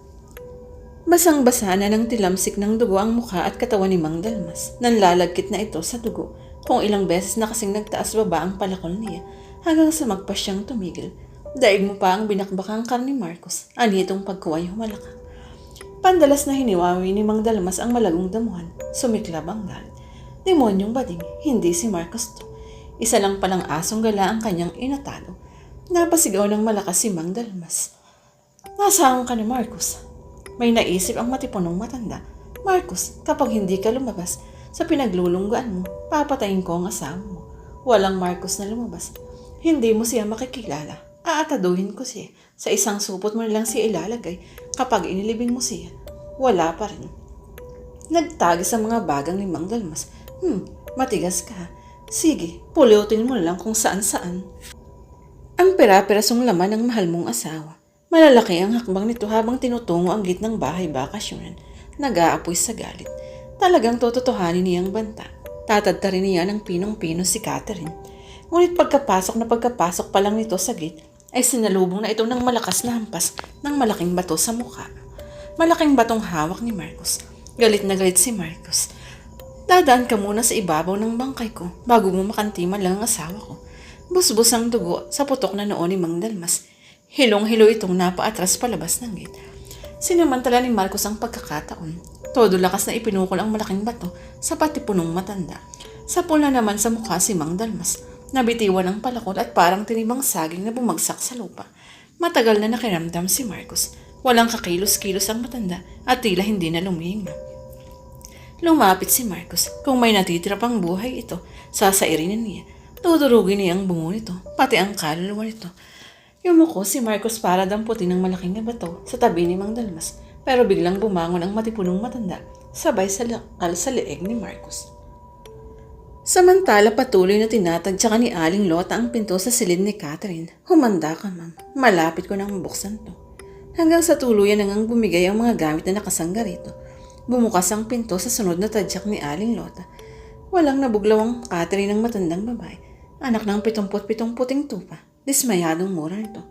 Basang-basa na ng tilamsik ng dugo ang mukha at katawan ni Mang Dalmas. Nanlalagkit na ito sa dugo. Kung ilang beses na kasing nagtaas baba ang palakol niya hanggang sa magpas siyang tumigil. Daig mo pa ang binakbakang karni Marcos. Anitong pagkuway humalaka. Pandalas na hiniwawi ni Mang Dalmas ang malagong damuhan. Sumiklab ang galit. Demonyong bading, hindi si Marcos to. Isa lang palang asong gala ang kanyang inatalo. Napasigaw ng malakas si Mang Dalmas. Nasaan ka na, Marcos? May naisip ang matipunong matanda. Marcos, kapag hindi ka lumabas sa pinaglulunggaan mo, papatayin ko ang asawa mo. Walang Marcos na lumabas. Hindi mo siya makikilala. Aataduhin ko siya. Sa isang supot mo lang siya ilalagay. Kapag inilibing mo siya, wala pa rin. Nagtagi sa mga bagang ni Mang Dalmas. Matigas ka. Sige, pulutin mo lang kung saan-saan. Ang pera-perasong laman ng mahal mong asawa. Malalaki ang hakbang nito habang tinutungo ang gitnang bahay bakasyonan. Nag-aapoy sa galit. Talagang tototohanin niyang banta. Tatadtarin niya ng pinong-pino si Catherine. Ngunit pagkapasok pa lang nito sa gate, ay sinalubong na ito ng malakas na hampas ng malaking bato sa mukha. Malaking batong hawak ni Marcos. Galit na galit si Marcos. Dadaan ka muna sa ibabaw ng bangkay ko bago mo makantiman lang ang asawa ko. Busbus ang dugo sa putok na noon ni Mang Dalmas. Hilong-hilo itong napaatras palabas ng gate. Sinamantala ni Marcos ang pagkakataon. Todo lakas na ipinukol ang malaking bato sa patipunong matanda. Sapul na naman sa mukha si Mang Dalmas. Nabitiwan ang palakol at parang tinibang saging na bumagsak sa lupa. Matagal na nakiramdam si Marcos. Walang kakilos-kilos ang matanda at tila hindi na lumihinga. Lumapit si Marcos. Kung may natitira pang buhay ito, sasairinin niya. Tudurugin niya ang bungo nito, pati ang kaluluwa nito. Yumuko si Marcos para damputin ng malaking na bato sa tabi ni Mang Dalmas, pero biglang bumangon ang matipunong matanda, sabay sa lakal sa leeg ni Marcos. Samantala patuloy na tinatagtsakan ni Aling Lota ang pinto sa silid ni Catherine. Humanda ka, ma'am. Malapit ko nang mabuksan to. Hanggang sa tuluyan nang bumigay ang mga gamit na nakasangga rito. Bumukas ang pinto sa sunod na tadyak ni Aling Lota. Walang nabuglaw ang Catherine ng matandang babae. Anak ng 77 puting tupa. Dismayadong mura nito.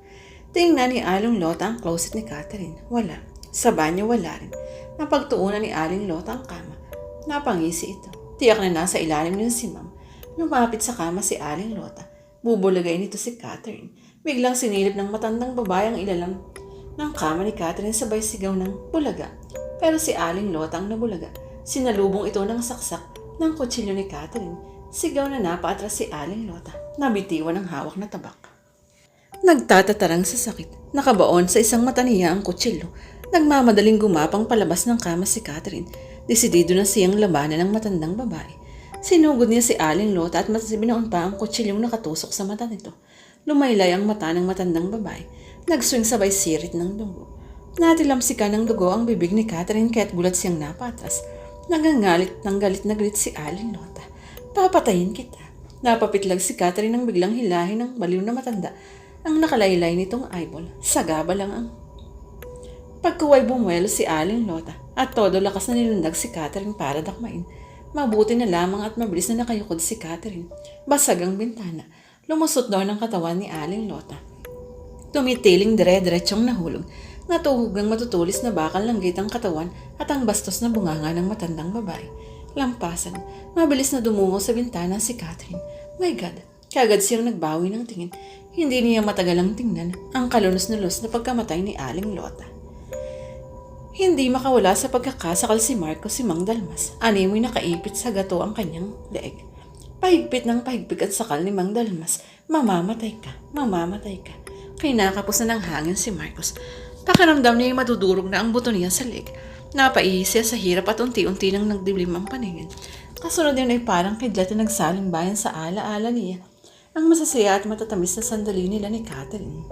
Tingnan ni Aling Lota ang closet ni Catherine. Wala. Sa banyo wala rin. Napagtuunan ni Aling Lota ang kama. Napangisi ito. Tiyak na nasa ilalim niyo si Ma'am. Lumapit sa kama si Aling Lota. Bubulagay nito si Catherine. Biglang sinilip ng matandang babae ang ilalim ng kama ni Catherine sabay sigaw ng bulaga. Pero si Aling Lota ang nabulaga. Sinalubong ito ng saksak ng kutsilyo ni Catherine. Sigaw na napaatras si Aling Lota. Nabitiwan ng hawak na tabak. Nagtatatarang sa sakit. Nakabaon sa isang mata niya ang kutsilyo. Nagmamadaling gumapang palabas ng kama si Catherine. Desidido na siyang labanan ng matandang babae. Sinugod niya si Aling Lota at masibinaon pa ang kutsilyong nakatusok sa mata nito. Lumaylay ang mata ng matandang babae. Nagswing sabay sirit ng dugo. Natilamsikan ng dugo ang bibig ni Catherine kaya't gulat siyang napatras. Nagangalit ng galit na galit si Aling Lota. Papatayin kita. Napapitlag si Catherine nang biglang hilahin ng baliw na matanda. Ang nakalaylay nitong eyeball. Sagaba lang ang pagkuway bumuelo si Aling Lota at todo lakas na nilundag si Catherine para dakmain. Mabuti na lamang at mabilis na nakayukod si Catherine. Basag ang bintana. Lumusot doon ang katawan ni Aling Lota. Tumitiling dire-diretsyong nahulog. Natuhog ang matutulis na bakal ng gate ang katawan at ang bastos na bunganga ng matandang babae. Lampasan. Mabilis na dumungo sa bintana si Catherine. My God! Kagad siyang nagbawi ng tingin. Hindi niya matagalang tingnan ang kalunos na pagkamatay ni Aling Lota. Hindi makawala sa pagkakasakal si Marcos si Mang Dalmas. Animoy nakaipit sa gato ang kanyang leeg. Pahigpit ng pahigpit at sakal ni Mang Dalmas. Mamamatay ka, mamamatay ka. Kinakapos na ng hangin si Marcos. Pakiramdam niya madudurog na ang buto niya sa leeg. Napaihis siya sa hirap at unti-unti nang nagdiblim ang paningin. Kasunod yun ay parang kidlat na nagsaling bayan sa ala-ala niya. Ang masasaya at matatamis na sandali nila ni Catherine.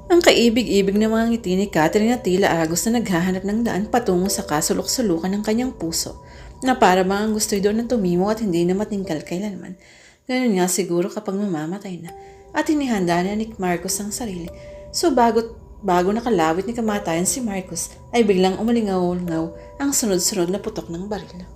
Ang kaibig-ibig na mga ngiti ni Catherine at tila agos na naghahanap ng daan patungo sa kasulok-sulukan ng kanyang puso na para bang gusto'y doon na tumimo at hindi na matingkal kailanman. Ganun nga siguro kapag mamamatay na at hinihanda na ni Marcos ang sarili. So bago nakalawit ni kamatayan si Marcos ay biglang umalingaw-ngaw ang sunod-sunod na putok ng baril.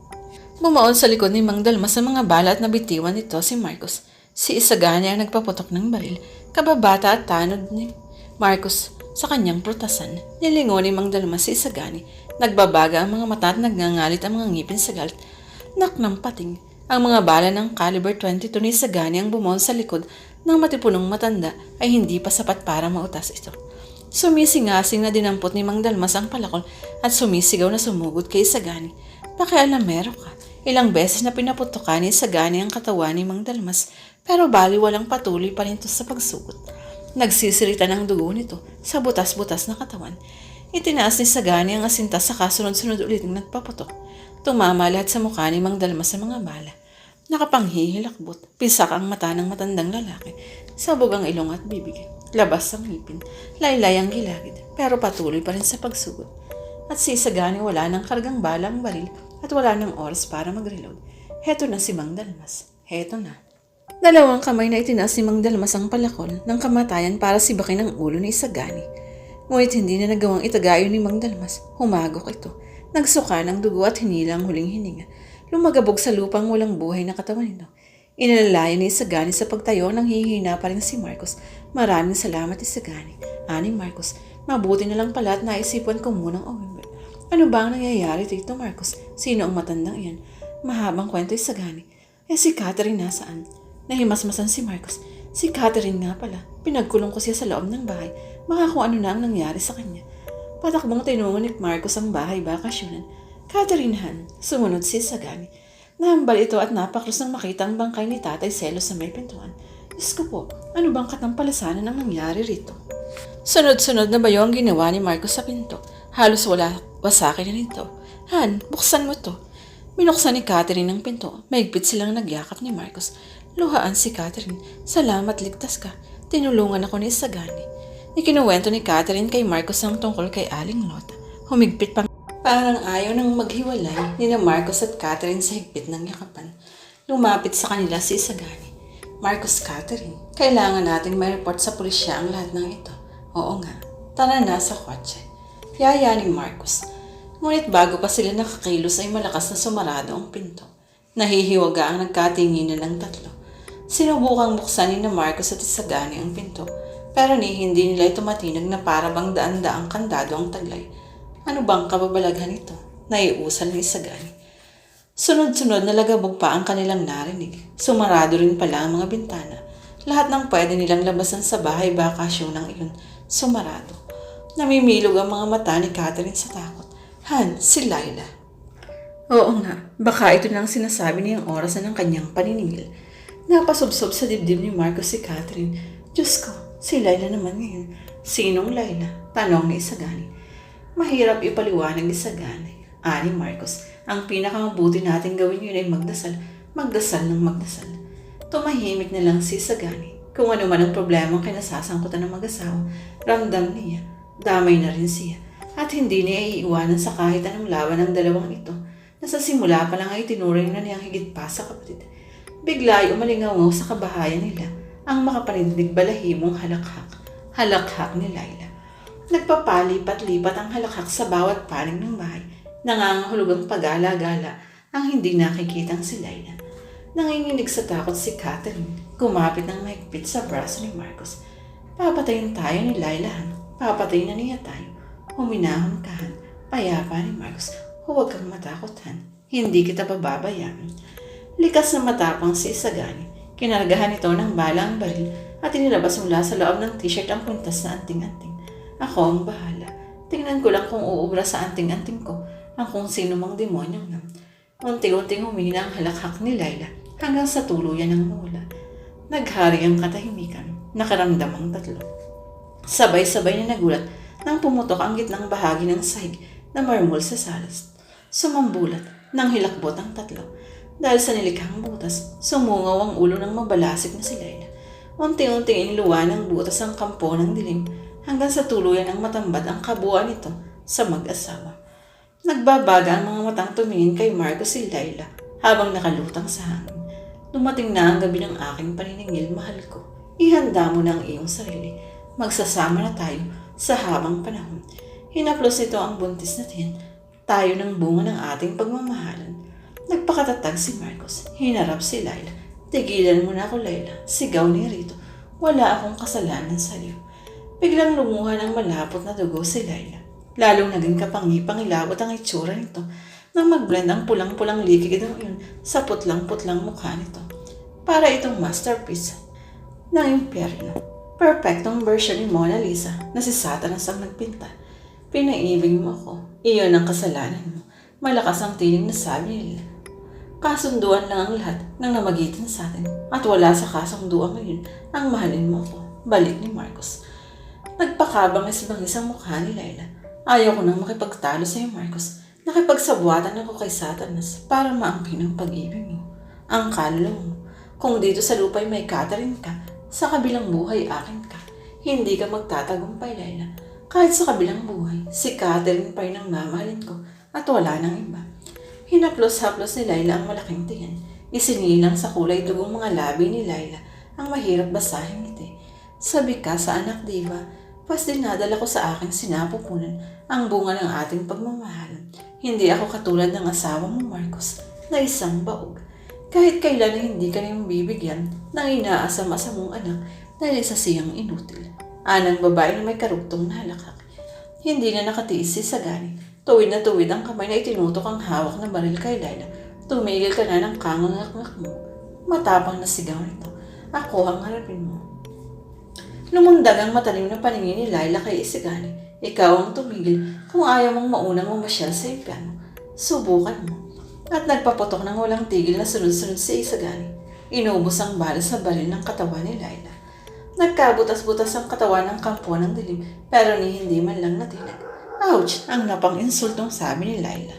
Bumaon sa likod ni Mang Dalmas sa mga bala at nabitiwan nito si Marcos. Si Isagani ang nagpaputok ng baril, kababata at tanod ni Marcos sa kanyang prutasan. Nilingon ni Mang Dalmas si Isagani. Nagbabaga ang mga mata at nagngangalit ang mga ngipin sa galit. Nak ng pating. Ang mga bala ng caliber 22 ni Isagani ang bumaon sa likod ng matipunong matanda ay hindi pa sapat para mautas ito. Sumisingasing na dinampot ni Mang Dalmas ang palakol at sumisigaw na sumugod kay Isagani. Pakialamero ka. Ilang beses na pinaputokan ni Isagani ang katawan ni Mang Dalmas pero baliwalang patuloy pa rin ito sa pagsugot. Nagsisirita ng dugo nito sa butas-butas na katawan. Itinaas ni Sagani ang asinta sa kasunod-sunod ulit ng nagpaputok. Tumama lahat sa mukha ni Mang Dalmas sa mga bala. Nakapanghihilakbot, pisak ang mata ng matandang lalaki. Sabog ang ilong at bibig. Labas ang ngipin. Laylay ang gilagid. Pero patuloy pa rin sa pagsugot. At si Sagani wala ng kargang bala ang baril at wala ng oras para mag-reload. Heto na si Mang Dalmas. Heto na. Dalawang kamay na itinaas ni Mang Dalmas ang palakol ng kamatayan para sibakin ang ulo ni Isagani. Ngunit hindi na nagawang itagayo ni Mang Dalmas. Humagok ito. Nagsuka ng dugo at hinila ang huling hininga. Lumagabog sa lupang walang buhay na katawan nito. Inalalayan ni Isagani sa pagtayo nang hihina pa rin si Marcos. Maraming salamat Isagani. Ani Marcos, mabuti na lang pala at naisipan ko munang umuwi. Ano ba ang nangyayari dito Marcos? Sino ang matandang iyan? Mahabang kwento Isagani. Si Catherine nasaan? Nahimasmasan si Marcos. Si Catherine nga pala. Pinagkulong ko siya sa loob ng bahay. Baka kung ano na ang nangyari sa kanya. Patakbong tinungon ni Marcos ang bahay bakasyonan. Catherine Han, sumunod si Sagani. Nahambal ito at napakros nang makita ang bangkay ni Tatay Selo sa may pintuan. Diyos ko po, ano bang katampalasanan ang nangyari rito? Sunod-sunod na bayo ang ginawa ni Marcos sa pinto. Halos wala wasakin na nito. Han, buksan mo to. Binuksan ni Catherine ang pinto. Maigpit silang nagyakap ni Marcos. Luhaan si Catherine. Salamat, ligtas ka. Tinulungan ako ni Isagani. Ikinuwento ni Catherine kay Marcos ang tungkol kay Aling Lot. Humigpit pang parang ayaw nang maghiwalay ni na Marcos at Catherine sa higpit ng yakapan. Lumapit sa kanila si Isagani. Marcos, Catherine, kailangan nating may report sa pulisya ang lahat ng ito. Oo nga, tara na sa kotse. Yaya ni Marcos. Ngunit bago pa sila nakakilos ay malakas na sumarado ang pinto. Nahihiwaga ang nagkatinginan ng tatlo. Sinubukang buksan ni na Marcos at Isagani ang pinto, pero hindi nila ito matinag na para bang daan-daang kandado ang taglay. Ano bang kababalaghan ito? Naiusal ni Isagani. Sunod-sunod na lagabog pa ang kanilang narinig. Sumarado rin pala ang mga bintana. Lahat ng pwede nilang labasan sa bahay bakasyonang iyon, sumarado. Namimilog ang mga mata ni Catherine sa takot. Han, si Laila. Oo nga, baka ito nang sinasabi niyang oras na ng kanyang paniningil. Napasubsob sa dibdib ni Marcos si Catherine. Diyos ko, si Laila naman ngayon. Sinong Laila? Tanong ni Isagani. Mahirap ipaliwanag ni Isagani. Ani Marcos. Ang pinakamabuti nating gawin yun ay magdasal. Magdasal ng magdasal. Tumahimik na lang si Isagani. Kung ano man ang problema ang kinasasangkutan ng mag-asawa, ramdam niya. Damay na rin siya. At hindi niya iiwanan sa kahit anong laban ng dalawang ito, na sa simula pa lang ay tinuring na niyang higit pa sa kapatid. Bigla ay umalingaw sa kabahayan nila ang makapanindig balahimong halakhak. Halakhak ni Laila. Nagpapalipat-lipat ang halakhak sa bawat paling ng bahay. Nangangahulog ang pag-gala-gala ang hindi nakikitang si Laila. Nanginginig sa takot si Catherine. Kumapit ng mahigpit sa braso ni Marcos. Papatayin tayo ni Laila. Papatayin na niya tayo. Huminahon ka, Han. Payapa ni Marcos. Huwag kang matakot, Han. Hindi kita pababayaan. Likas na matapang si Isagani. Kinargahan ito ng bala ang baril at inilabas mula sa loob ng t-shirt ang puntas na anting-anting. Ako ang bahala. Tingnan ko lang kung uubra sa anting-anting ko ang kung sino mang demonyong yan. Unti-unting humina ang halakhak ni Laila hanggang sa tuluyan ng mula. Naghari ang katahimikan. Nakaramdam ang tatlo. Sabay-sabay na nagulat nang pumutok ang gitnang bahagi ng sahig na marmol sa salas. Sumambulat nang hilakbot ang tatlo. Dahil sa nilikhang butas, sumungaw ang ulo ng mabalasik na si Laila. Unti-unting inluwa ng butas ang kampo ng dilim hanggang sa tuluyan ng matambad ang kabuuan nito sa mag-asawa. Nagbabaga ang mga matang tumingin kay Marcos si Laila habang nakalutang sa hangin. Dumating na ang gabi ng aking paniningil, mahal ko. Ihanda mo na ang iyong sarili. Magsasama na tayo sa habang panahon. Hinaplos nito ang buntis na tiyan. Tayo ng bunga ng ating pagmamahalan. Nagpakatatag si Marcos. Hinarap si Laila. Tigilan mo na ako, Laila. Sigaw ni Rito. Wala akong kasalanan sa iyo. Biglang lumuha ng malapot na dugo si Laila. Lalong naging kapangi-pangilabot ang itsura nito nang mag-blend ang pulang-pulang likid ng iyon sa putlang-putlang mukha nito. Para itong masterpiece ng impyerno. Perfectong version ni Mona Lisa na si Satanas ang nagpinta. Pinaibig mo ako. Iyon ang kasalanan mo. Malakas ang tiling na sabi nila. Kasunduan lang ang lahat ng namagitan sa atin at wala sa kasunduan ngayon ang mahalin mo ako. Balik ni Marcos. Nagpakabangis-bangis ang mukha ni Laila. Ayaw ko nang makipagtalo sa iyo, Marcos. Nakipagsabuatan ako kay Satanas para maangkin ang pag-ibig mo. Ang kaluluwa mo. Kung dito sa lupa'y may Catherine ka, sa kabilang buhay akin ka. Hindi ka magtatagumpay, Laila. Kahit sa kabilang buhay, si Catherine pa rin ang mamahalin ko at wala nang iba. Hinaplos-haplos ni Laila ang malaking tiyan. Isinilang sa kulay dugong mga labi ni Laila ang mahirap basahin ngiti. Sabi ka sa anak, diba? Pas dinadala ko sa aking sinapupunan ang bunga ng ating pagmamahalan. Hindi ako katulad ng asawa mo, Marcos, na isang baog. Kahit kailan na hindi ka niyang bibigyan ng inaasam-asam mong anak dahil isa siyang inutil. Anang babae na may karugtong na halakhak. Hindi na nakatiis si Isagani. Tuwid na tuwid ang kamay na itinutok ang hawak na baril kay Laila. Tumigil ka na ng kangangak-ngak mo. Matapang na sigaw nito. Ako ang harapin mo. Lumundag ang matalim na paningin ni Laila kay Isagani. Ikaw ang tumigil kung ayaw mong maunang mamasyal sa impyerno. Subukan mo. At nagpaputok ng walang tigil na sunod-sunod si Isagani. Inubos ang bala sa baril ng katawan ni Laila. Nagkabutas-butas ang katawan ng kampo ng dilim pero hindi man lang natinag. Ouch! Ang napang-insultong sabi ni Laila.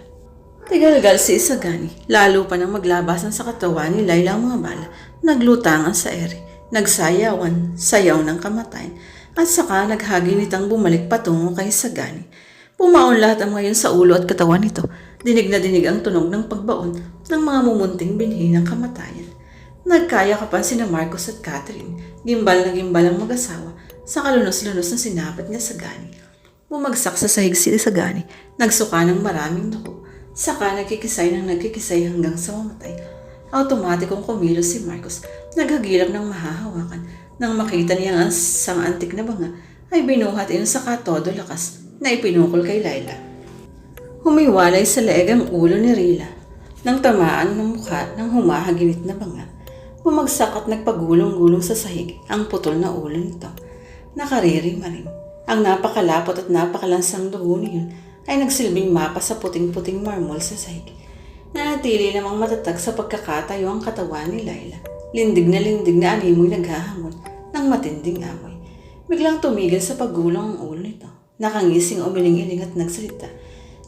Tigalgal si Isagani. Lalo pa nang maglabasan sa katawan ni Laila ang mga bala. Naglutangan sa ere. Nagsayawan, sayaw ng kamatayan, at saka naghaginitang bumalik patungo kay Sagani. Pumaon lahat ang ngayon sa ulo at katawan nito. Dinig na dinig ang tunog ng pagbaon ng mga mumunting binhi ng kamatayan. Nagkayakapan sina Marcos at Catherine. Gimbal na gimbal ang mag-asawa sa kalunos-lunos na sinapat niya Sagani. Bumagsak sa sahig si Sagani, nagsuka ng maraming dugo. Saka nagkikisay ng nagkikisay hanggang sa mamatay. Automatikong kumilos si Marcos, naghagilap ng mahahawakan. Nang makita niya ang sang antik na banga, ay binuhat iyon sa katodo lakas na ipinukol kay Laila. Humiwalay sa leeg ang ulo ni Rila nang tamaan ng mukha ng humahaginit na banga. Bumagsak at nagpagulong-gulong sa sahig ang putol na ulo nito. Nakaririma rin. Ang napakalapot at napakalansang dugo niyon ay nagsilbing mapa sa puting-puting marmol sa sahig. Nanatili namang matatag sa pagkakatayo ang katawan ni Laila. Lindig na animoy naghahamon ng matinding amoy. Biglang tumigil sa paggulong ang ulo nito. Nakangising umiling-iling at nagsalita.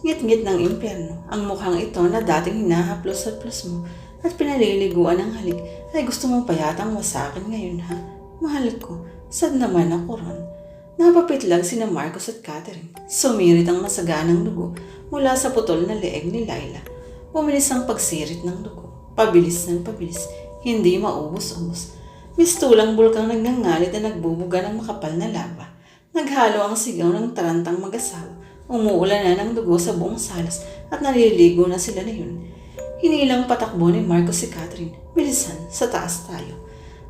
Ngit-ngit ng impyerno, ang mukhang ito na dating hinahaplos-haplos mo at pinaliliguan ng halik ay gusto mong payatang wasakin ngayon ha. Mahal ko, sad naman ako ron. Napapitlag sina Marcos at Catherine. Sumirit ang masaganang dugo mula sa putol na leeg ni Laila. Pumilis ang pagsirit ng dugo. Pabilis ng pabilis, hindi maubos-ubos. Mistulang bulkang nagngangalit na nagbubuga ng makapal na lava. Naghalo ang sigaw ng tarantang mag-asawa. Umuulan na ng dugo sa buong salas at naliligo na sila na yun. Hinilang patakbo ni Marcos si Catherine. Bilisan, sa taas tayo.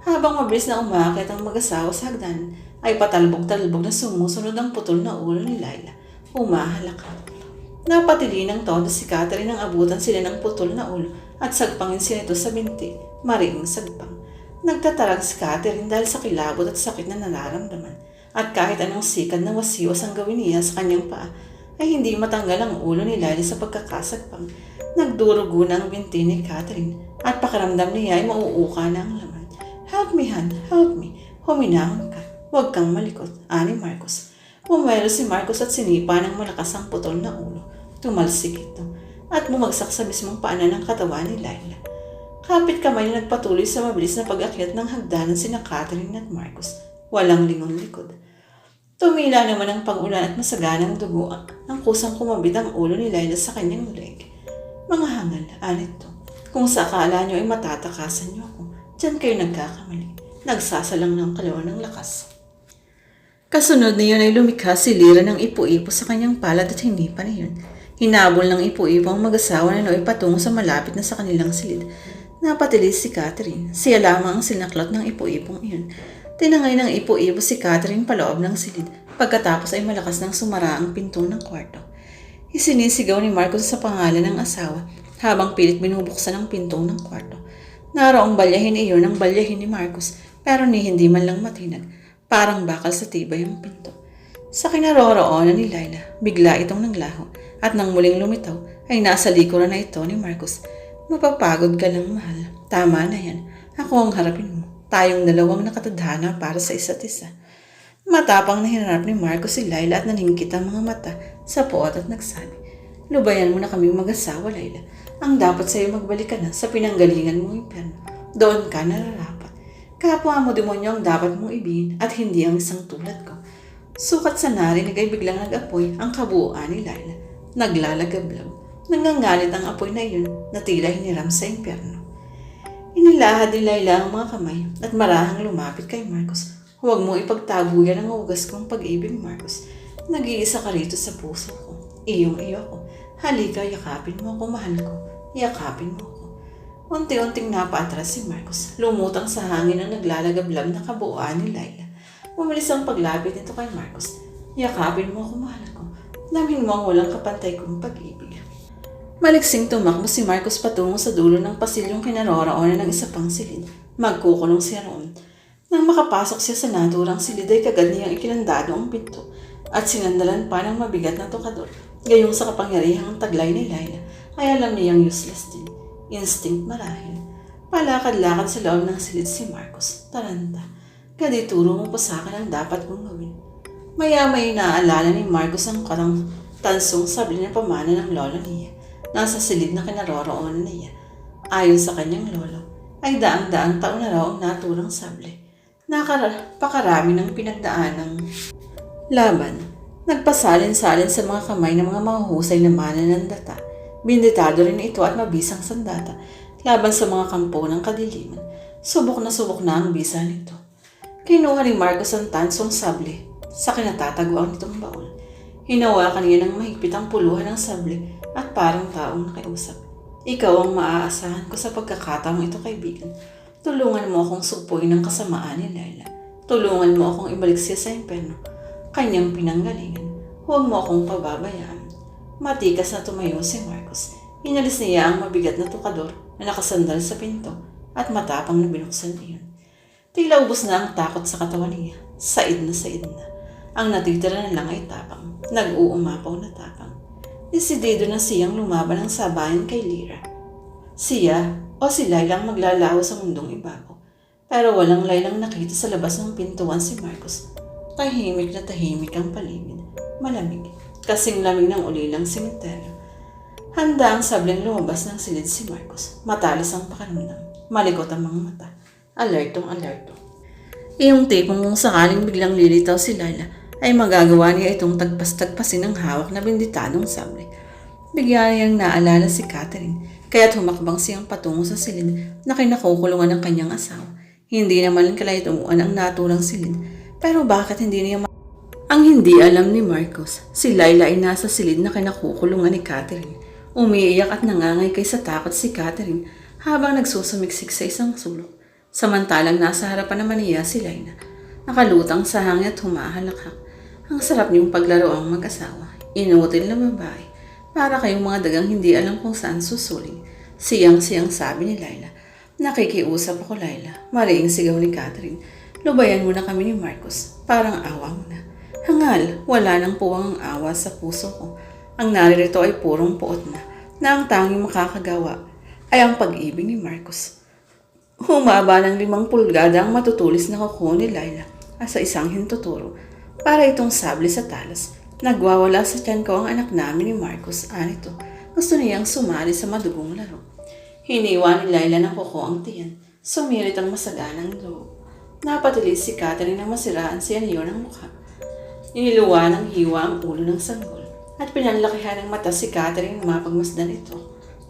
Habang mabilis na umaakit ang mag-asawa sa hagdan, ay patalbog-talbog na sumusunod ang putol na ulo ni Laila. Umahalakak. Napatili ng todo si Catherine nang abutan sila ng putol na ulo at sagpangin sila ito sa binti, mariing sagpang. Nagtatarag si Catherine dahil sa kilabot at sakit na nararamdaman. At kahit anong sikad na wasiwas ang gawin niya sa kanyang paa, ay hindi matanggal ang ulo ni Laila sa pagkakasagpang. Nagdurugo na ang binti ni Catherine at pakiramdam niya ay mauuka na ang laman. Help me, Han. Help me. Huminahon ka. Huwag kang malikot, ani Marcos. Pumwelo si Marcos at sinipa ng malakas ang putol na ulo. Tumalsik ito at bumagsak sa mismong paanan ng katawan ni Laila. Kapit kamay na nagpatuloy sa mabilis na pag-akyat ng hagdanan sina Catherine at Marcos. Walang lingon likod. Tumila naman ang pag-ulan at masaganang dugo ang kusang kumabit ang ulo ni Laila sa kanyang leg. Mga hangal, anit to. Kung sa akala nyo ay matatakasan nyo ako, dyan kayo nagkakamali. Nagsasalang ng kalawan ng lakas. Kasunod na yun ay lumikha si Lira ng ipo-ipo sa kanyang palad at hinipa na yun. Hinabol ng ipo-ipo ang mag-asawa na nooy patungo sa malapit na sa kanilang silid. Napatilis si Catherine. Siya lamang ang sinaklot ng ipo-ipong iyon. Tinangay ng ipo-ipo si Catherine paloob ng silid. Pagkatapos ay malakas ng sumara ang pinto ng kwarto. Isinisigaw ni Marcos sa pangalan ng asawa habang pilit binubuksan ang pinto ng kwarto. Naroong balyahin iyon ang balyahin ni Marcos pero hindi man lang matinag. Parang bakal sa tibay ang pinto. Sa kinaroroonan ni Laila, bigla itong nanglaho at nang muling lumitaw ay nasa likuran na ito ni Marcos. Mapapagod ka lang, mahal. Tama na yan. Ako ang harapin mo. Tayong dalawang nakatadhana para sa isa't isa. Matapang na hinarap ni Marcos si Laila at naningkit ang mga mata sa puot at nagsabi, lubayan mo na kaming mag-asawa, Laila. Ang dapat sa'yo magbalik ka na sa pinanggalingan mong impyerno. Doon ka nararapat. Kapwa mo demonyo ang dapat mong ibihin at hindi ang isang tulad ko. Sukat sa narinig ay biglang nag-apoy ang kabuuan ni Laila. Naglalagablag. Nangangalit ang apoy na iyon na tila hiniram sa impyerno. Inilahad ni Laila ang mga kamay at marahang lumapit kay Marcos. Huwag mo ipagtago yan ang hugas kong pag-ibig, Marcos. Nag-iisa ka rito sa puso ko. Iyong-iyo ko. Halika, yakapin mo ako, mahal ko. Yakapin mo ako. Unti-unting napaatras si Marcos. Lumutang sa hangin ang naglalagablab na kabuuan ni Laila. Umalis ang paglapit nito kay Marcos. Yakapin mo ako, mahal ko. Namin mo ang walang kapantay kong pag-ibig. Maliksing tumakbo si Marcos patungo sa dulo ng pasilyong kinaroroonan ng isa pang silid. Magkukulong siya roon. Nang makapasok siya sa naturang silid ay kagad niyang ikinandado ang pinto at sinandalan pa ng mabigat na tokador. Gayong sa kapangyarihang taglay ni Laila ay alam niyang useless din. Instinct marahil. Palakad-lakad sa loob ng silid si Marcos. Taranta. Kadituro mo po sa akin ang dapat kong gawin. Maya-may naaalala ni Marcos ang karang tansong sabli na pamana ng lolo niya. Nasa silid na kinaroroonan niya. Ayon sa kanyang lolo, ay daang-daang taon na raw ang naturang sable. Nakapakarami ng pinagdaanang laban. Nagpasalin-salin sa mga kamay ng mga mahuhusay na mananandata. Binditado rin ito at mabisang sandata laban sa mga kampo ng kadiliman. Subok na ang bisa nito. Kinuha ni Marcos ang tansong sable sa kinatataguan nitong baon. Hinawakan niya ng mahigpit ang puluhan ng sable at parang taong nakiusap. Ikaw ang maaasahan ko sa pagkakataong ito, kaibigan. Tulungan mo akong sugpuin ng kasamaan ni Layla. Tulungan mo akong ibalik siya sa impyerno. Kanyang pinanggalingan. Huwag mo akong pababayaan. Matikas na tumayo si Marcos. Inalis niya ang mabigat na tukador na nakasandal sa pinto at matapang na binuksan iyon. Tila ubos na ang takot sa katawan niya. Said na. Ang natitira na lang ay tapang. Nag-uumapaw na tapang. Desidido na siyang lumaban ng sabayan kay Lyra. Siya o si Layla ang maglalaho sa mundong ibabaw. Pero walang Laylang nakita sa labas ng pintuan si Marcos. Tahimik na tahimik ang paligid. Malamig. Kasing lamig ng ulilang simenteryo. Handa ang sableng lumabas ng silid si Marcos. Matalas ang pakanunam. Malikot ang mga mata. Alertong. Iyong tipong kung sakaling biglang lilitaw si Layla, ay magagawa niya itong tagpas-tagpasin ng hawak na binditadong sable. Bigla niyang naalala si Catherine, kaya't humakbang siyang patungo sa silid na kinakukulungan ng kanyang asawa. Hindi naman kalaitunguan ang naturang silid, pero bakit hindi niya ang hindi alam ni Marcos, si Layla ay nasa silid na kinakukulungan ni Catherine. Umiiyak at nangangay sa takot si Catherine habang nagsusumiksik sa isang sulok. Samantalang nasa harapan naman niya si Layla, nakalutang sa hangin at humahalakhak. Ang sarap niyong paglaro ang mag-asawa. Inutil na babae. Para kayong mga dagang hindi alam kung saan susuling. Siyang-siyang sabi ni Layla. Nakikiusap ako, Layla. Mariing sigaw ni Catherine. Lubayan mo na kami ni Marcos. Parang awa mo na. Hangal, wala nang puwang ang awa sa puso ko. Ang naririto ay purong puot na ang tanging makakagawa ay ang pag-ibig ni Marcos. Humaba ng 5 pulgada ang matutulis na kuko ni Layla at sa isang hintuturo para itong sable sa talas. Nagwawala sa tiyan ko ang anak namin ni Marcos. Anito, gusto niyang sumali sa madugong laro. Hiniwa ni Layla ng kuko ang tiyan. Sumirit ang masaganang loob. Napatilis si Catherine na masiraan siya niyo ng mukha. Iniluwa ng hiwa ang ulo ng sanggol at pinanlakihan ng mata si Catherine na mapagmasdan ito.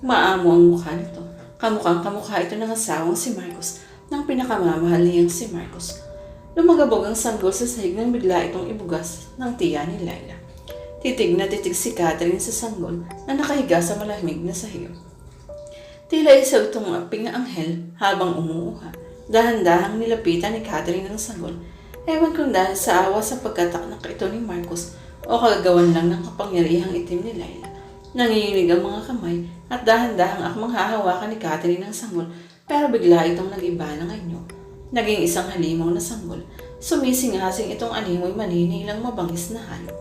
Maamo ang mukha nito. Kamukhang-kamukha ito ng asawang si Marcos ng pinakamamahal niyang si Marcos. Lumagabog ang sanggol sa sahig nang bigla itong ibugas ng tiyan ni Layla. Titig na titig si Catherine sa sanggol na nakahiga sa malamig na sahig. Tila isaw itong aping na anghel habang umuuha. Dahan-dahang nilapitan ni Catherine ng sanggol. Ewan kung dahil sa awa sa pagkataknak ito ni Marcos o kagagawan lang ng kapangyarihang itim ni Layla. Nanginginig ang mga kamay at dahan-dahang akmang hahawakan ni Catherine ng sanggol pero bigla itong nag-iba ng anyo. Naging isang halimaw na sanggol. Sumisingasing itong animoy maninilang mabangis na hayop.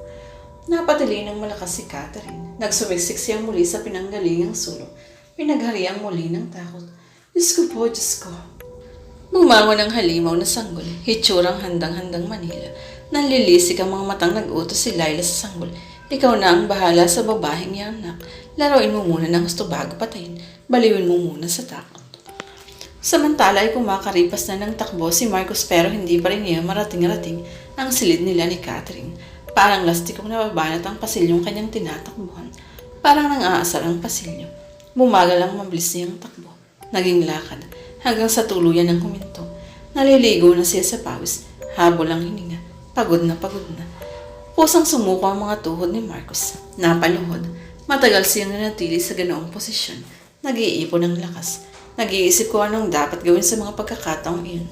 Napatili ng malakas si Catherine. Nagsumiksik siya muli sa pinanggalingang sulok. Pinaghariang muli ng takot. Diyos ko po, Diyos ko. Bumangon ang halimaw na sanggol. Hitsurang handang-handang Manila. Nanlilisik ang mga matang nag-utos si Layla sa sanggol. Ikaw na ang bahala sa babaheng yan, anak. Laruin mo muna ng gusto bago patayin. Baliwin mo muna sa takot. Samantala ay kumakaripas na ng takbo si Marcos pero hindi pa rin niya marating-rating ang silid nila ni Catherine. Parang lastikong nababanat ang pasilyong kanyang tinatakbuhan. Parang nang-aasar ang pasilyo. Bumagal ang mabilis niyang takbo. Naging lakad hanggang sa tuluyan ng huminto. Naliligo na siya sa pawis. Habol ang hininga. Pagod na. Pusang sumuko ang mga tuhod ni Marcos. Napaluhod. Matagal siyang nanatili sa ganoong posisyon. Nag-iipon ng lakas. Nag-iisip ko anong dapat gawin sa mga pagkakataong iyon.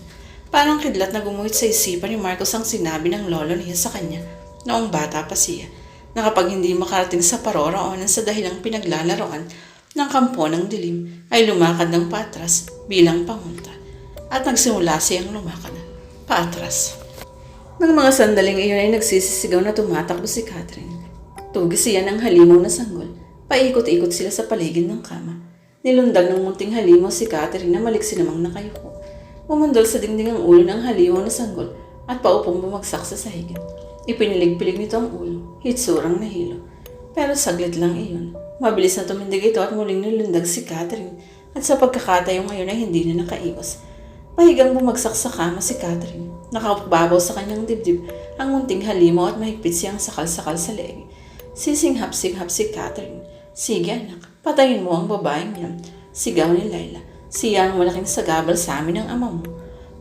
Parang kidlat na gumuhit sa isipan ni Marcos ang sinabi ng lolo niya sa kanya noong bata pa siya, na kapag hindi makarating sa paroroonan sa dahilang pinaglalaroan ng kampo ng dilim, ay lumakad ng paatras bilang pangunta. At nagsimula siyang lumakad paatras. Nang mga sandaling iyon ay nagsisisigaw na tumatakbo si Catherine. Tugis siya ng halimaw na sanggol. Paikot-ikot sila sa paligid ng kama. Nilundag ng munting halimaw si Catherine na maliksi namang nakayuko. Umundol sa dingding ang ulo ng halimaw na sanggol at paupong bumagsak sa sahig. Ipinilig-pilig nito ang ulo, hitsurang nahilo. Pero saglit lang iyon. Mabilis na tumindig ito at muling nilundag si Catherine at sa pagkakatayong ngayon ay hindi na nakaiwas. Pahigang bumagsak sa kama si Catherine. Nakababaw sa kanyang dibdib ang munting halimaw at mahigpit siyang sakal-sakal sa leeg. Sisinghap-singhap si Catherine. Sige anak, patayin mo ang babaeng yan. Sigaw ni Laila. Siya ang malaking sagabal sa amin ng ama mo.